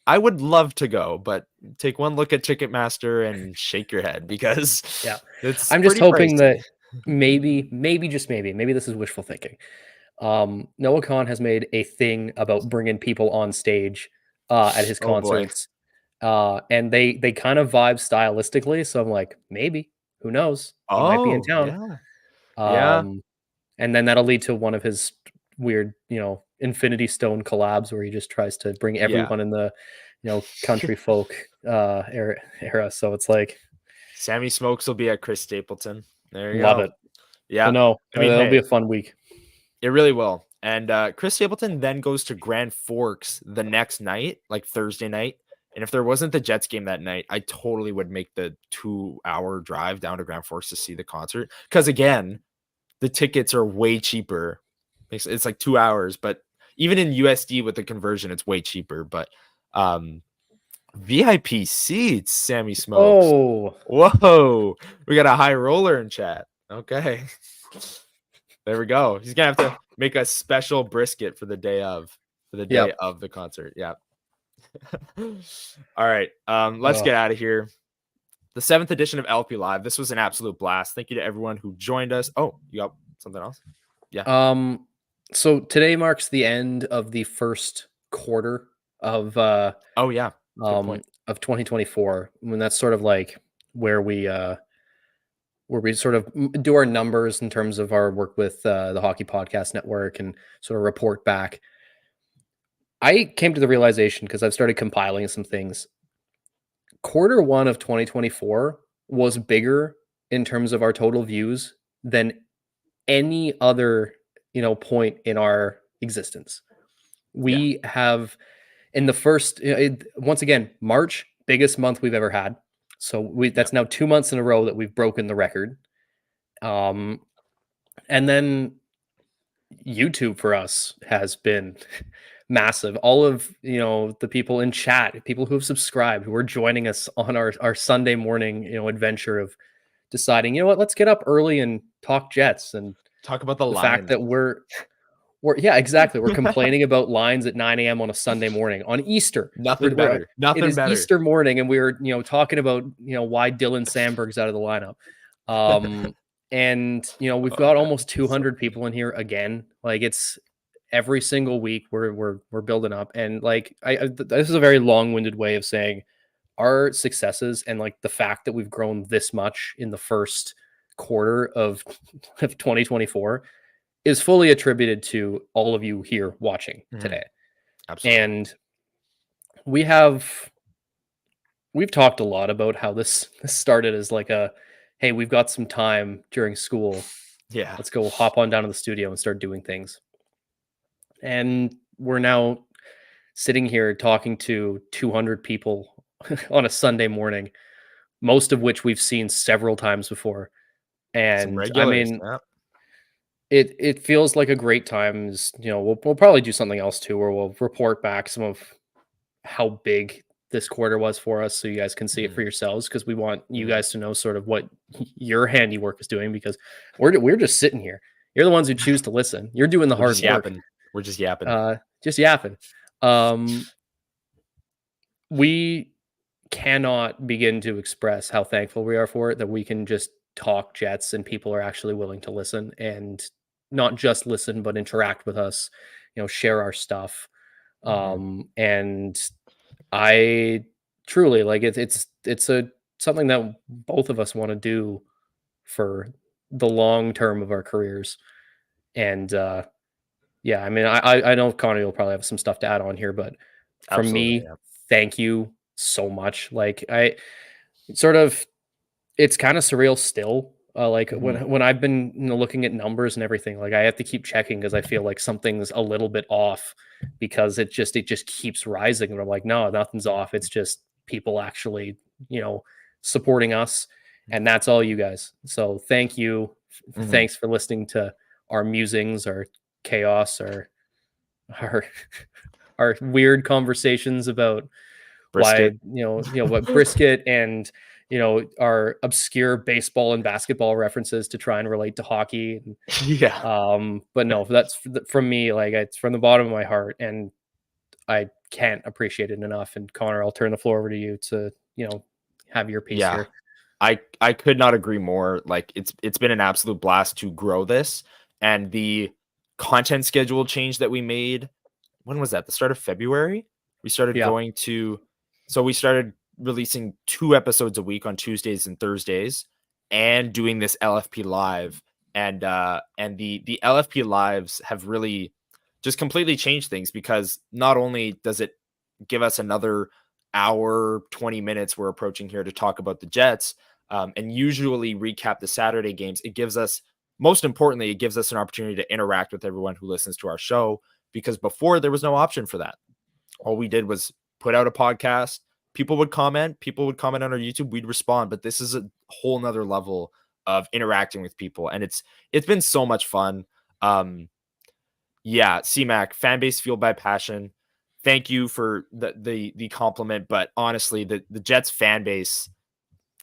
I would love to go, but take one look at Ticketmaster and shake your head, because Yeah, it's I'm just pretty hoping pricey. that maybe just maybe this is wishful thinking. Noah Khan has made a thing about bringing people on stage at his Oh boy. concerts, and they kind of vibe stylistically. So I'm like, maybe, who knows? He might be in Oh town. yeah. Yeah. And then that'll lead to one of his weird, Infinity Stone collabs where he just tries to bring everyone in the, country folk era. So it's like, Sammy Smokes will be at Chris Stapleton. There you love go. it. Yeah. So no, I mean, that'll be hey, a fun week. it really will. And Chris Stapleton then goes to Grand Forks the next night, like Thursday night. And if there wasn't the Jets game that night, I totally would make the 2-hour drive down to Grand Forks to see the concert. Because again, the tickets are way cheaper. It's like 2 hours, but even in USD with the conversion, it's way cheaper. But VIP seats, Sammy Smokes. Oh, Whoa, we got a high roller in chat. Okay. There we go. He's gonna have to make a special brisket for the day of the concert. Yeah. All right. Let's get out of here. The 7th edition of LP Live. This was an absolute blast. Thank you to everyone who joined us. Oh, you got something else? Yeah. So today marks the end of the first quarter of Oh yeah. Good point. Of 2024. When that's sort of like where we sort of do our numbers in terms of our work with the Hockey Podcast Network and sort of report back. I came to the realization, because I've started compiling some things. Quarter 1 of 2024 was bigger in terms of our total views than any other, point in our existence. We have, in the first, once again, March, biggest month we've ever had. So that's now 2 months in a row that we've broken the record. And then YouTube for us has been massive. All of, the people in chat, people who have subscribed, who are joining us on our Sunday morning, adventure of deciding, what, let's get up early and talk Jets, and talk about the fact that we're yeah, exactly. We're complaining about lines at 9 a.m. on a Sunday morning on Easter. Nothing better. It is Easter morning, and we were, talking about, why Dylan Sandberg's out of the lineup. And we've Oh, got God, almost so 200 funny. people in here again. Like, it's every single week we're building up, and like this is a very long-winded way of saying our successes, and like the fact that we've grown this much in the first quarter of 2024 is fully attributed to all of you here watching Mhm. today. Absolutely. And we've talked a lot about how this started as like a, hey, we've got some time during school, Yeah. let's go hop on down to the studio and start doing things. And we're now sitting here talking to 200 people on a Sunday morning, most of which we've seen several times before. Some And I regulars. mean, Yeah. it feels like a great times. We'll probably do something else too, where we'll report back some of how big this quarter was for us, so you guys can see it for Mhm. yourselves, because we want you Mhm. guys to know sort of what your handiwork is doing, because we're just sitting here. You're the ones who choose to listen. You're doing the We're hard just work, yapping. We're just yapping. just yapping. Um, we cannot begin to express how thankful we are for it, that we can just talk Jets and people are actually willing to listen, and not just listen but interact with us, share our stuff. Mhm. And I truly like it. It's a something that both of us want to do for the long term of our careers. And yeah, I mean, I know Connie will probably have some stuff to add on here, but from Absolutely. me, Yeah. thank you so much. Like, I sort of, it's kind of surreal still. Like, Mhm. when I've been, looking at numbers and everything, like I have to keep checking because I feel like something's a little bit off, because it just keeps rising, and I'm like, no, nothing's off. It's just people actually, you know, supporting us, and that's all you guys. So thank you. Mhm. Thanks for listening to our musings, our chaos, our our weird conversations about why, Brisket. what brisket, and our obscure baseball and basketball references to try and relate to hockey. And, Yeah. but no, that's from me. Like, it's from the bottom of my heart, and I can't appreciate it enough. And Connor, I'll turn the floor over to you to have your piece Yeah. here. I could not agree more. Like it's been an absolute blast to grow this, and the content schedule change that we made. When was that? The start of February? We started Yeah, going to so we started releasing 2 episodes a week on Tuesdays and Thursdays and doing this LFP live, and the LFP lives have really just completely changed things, because not only does it give us another hour, 20 minutes we're approaching here to talk about the Jets, and usually recap the Saturday games. It gives us, most importantly, it gives us an opportunity to interact with everyone who listens to our show, because before there was no option for that. All we did was put out a podcast. People would comment on our YouTube, we'd respond. But this is a whole nother level of interacting with people, and it's been so much fun. Um, yeah, CMAC, fan base fueled by passion. Thank you for the compliment, but honestly, the Jets fan base,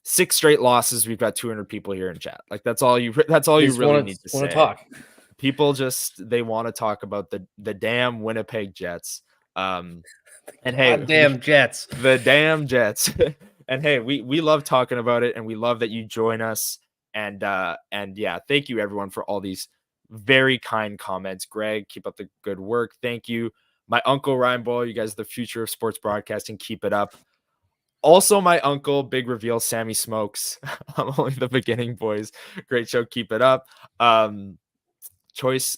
6 straight losses, we've got 200 people here in chat. Like that's all they you just really want need to to want to say. talk. People just they want to talk about the damn Winnipeg Jets. Um and hey, Goddamn Jets. the damn Jets. And hey, we love talking about it, and we love that you join us. And yeah, thank you everyone for all these very kind comments. Greg, keep up the good work. Thank you. My uncle Ryan Boyle, you guys are the future of sports broadcasting. Keep it up. Also, my uncle, big reveal, Sammy Smokes. I'm only the beginning, boys. Great show. Keep it up. Choice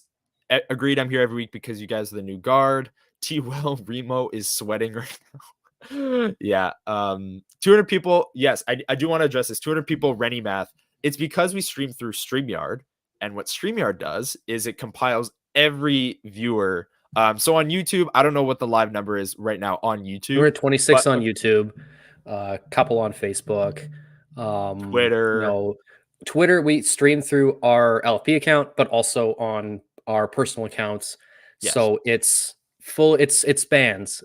agreed. I'm here every week because you guys are the new guard. T. Will Remo is sweating right now. Yeah. 200 people. Yes, I do want to address this. 200 people, Rennie math. It's because we stream through StreamYard. And what StreamYard does is it compiles every viewer. So on YouTube, I don't know what the live number is right now on We're YouTube, at 26 but on YouTube, a couple on Facebook. Twitter. Twitter, we stream through our LFP account, but also on our personal accounts. Yes. So it's full, it spans.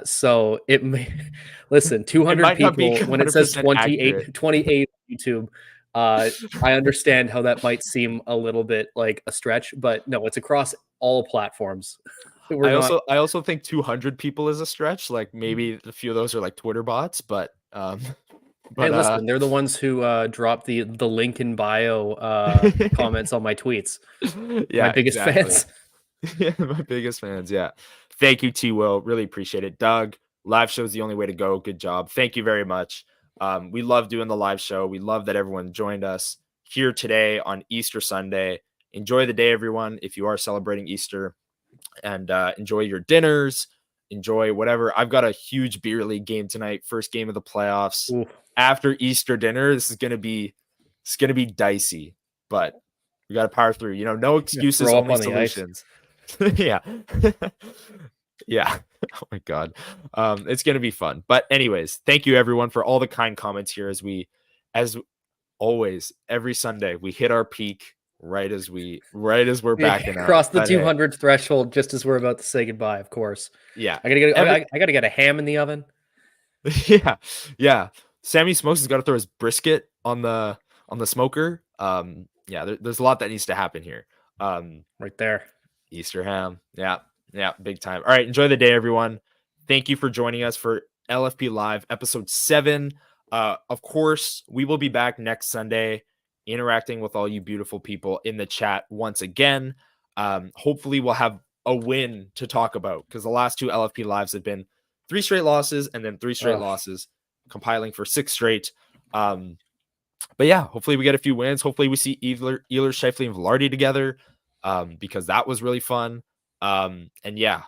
So it may, listen, It 200 might not be people, when it says 100% accurate. 28 on YouTube, I understand how that might seem a little bit like a stretch, but no, it's across all platforms. We're not. I also think 200 people is a stretch. Like maybe a few of those are like Twitter bots, but Hey, But listen, they're the ones who dropped the link in bio comments on my tweets. My yeah, biggest exactly. fans. Yeah, my biggest fans. Yeah. Thank you, T Will. Really appreciate it. Doug, live show is the only way to go. Good job. Thank you very much. We love doing the live show. We love that everyone joined us here today on Easter Sunday. Enjoy the day, everyone, if you are celebrating Easter, and enjoy your dinners. Enjoy whatever. I've got a huge beer league game tonight. First game of the playoffs. Ooh. After Easter dinner, this is gonna be dicey, but we got to power through. No excuses, Throw up only on the ice. solutions. Yeah. Yeah. Oh my God. It's going to be fun. But anyways, thank you everyone for all the kind comments here as always, every Sunday, we hit our peak right as we're backing out. Cross the But hey, 200 threshold just as we're about to say goodbye, of course. yeah. I gotta get a ham in the oven. Yeah. Yeah. Sammy Smokes has got to throw his brisket on the smoker. Yeah, there's a lot that needs to happen here. Right there. Easter ham. Yeah. Yeah. Big time. All right. Enjoy the day, everyone. Thank you for joining us for LFP Live, episode 7. Of course, we will be back next Sunday interacting with all you beautiful people in the chat once again. Hopefully, we'll have a win to talk about because the last 2 LFP Lives have been 3 straight losses and then 3 straight losses, compiling for 6 straight. But yeah, hopefully we get a few wins. Hopefully we see Ehlers, Scheifele, and Velarde together because that was really fun. And yeah,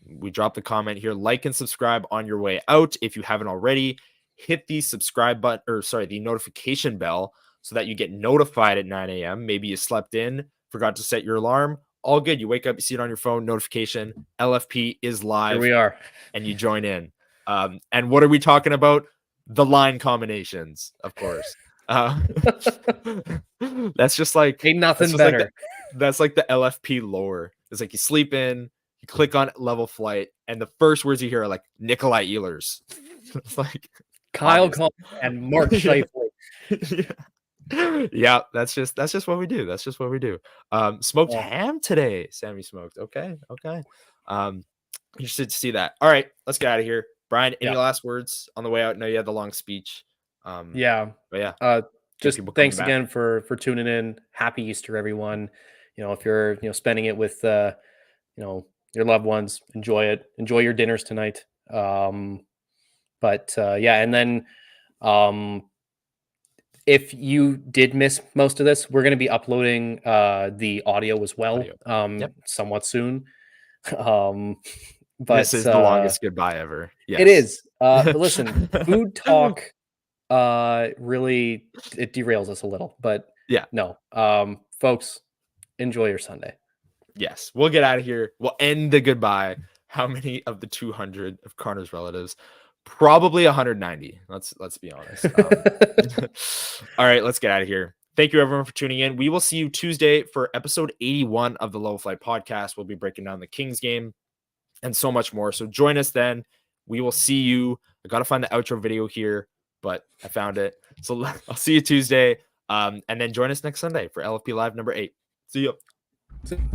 we dropped the comment here. Like and subscribe on your way out if you haven't already. Hit the subscribe button, the notification bell so that you get notified at 9 a.m. Maybe you slept in, forgot to set your alarm. All good. You wake up, you see it on your phone, notification. LFP is live. Here we are. And you join in. And what are we talking about? The line combinations, of course. That's just like Ain't nothing better. That's like the LFP lore. It's like you sleep in, you click on level flight, and the first words you hear are like Nikolai Ehlers. It's like Kyle Collins and Mark Scheifele. Yeah, that's just what we do. That's just what we do. Smoked ham today. Sammy smoked. Okay. Interested to see that. All right, let's get out of here. Brian, any last words on the way out? I know you had the long speech. But yeah. Just thanks again for tuning in. Happy Easter, everyone. If you're spending it with your loved ones, enjoy it. Enjoy your dinners tonight. And then if you did miss most of this, we're going to be uploading the audio as well somewhat soon. But this is the longest goodbye ever. Yes. It is. But listen, food talk really it derails us a little. But yeah, no. Folks, enjoy your Sunday. Yes, we'll get out of here. We'll end the goodbye. How many of the 200 of Connor's relatives? Probably 190. Let's be honest. All right, let's get out of here. Thank you everyone for tuning in. We will see you Tuesday for episode 81 of the Level Flight podcast. We'll be breaking down the Kings game and so much more. So join us then. We will see you. I got to find the outro video here, but I found it. So I'll see you Tuesday. And then join us next Sunday for LFP Live number 8. See you.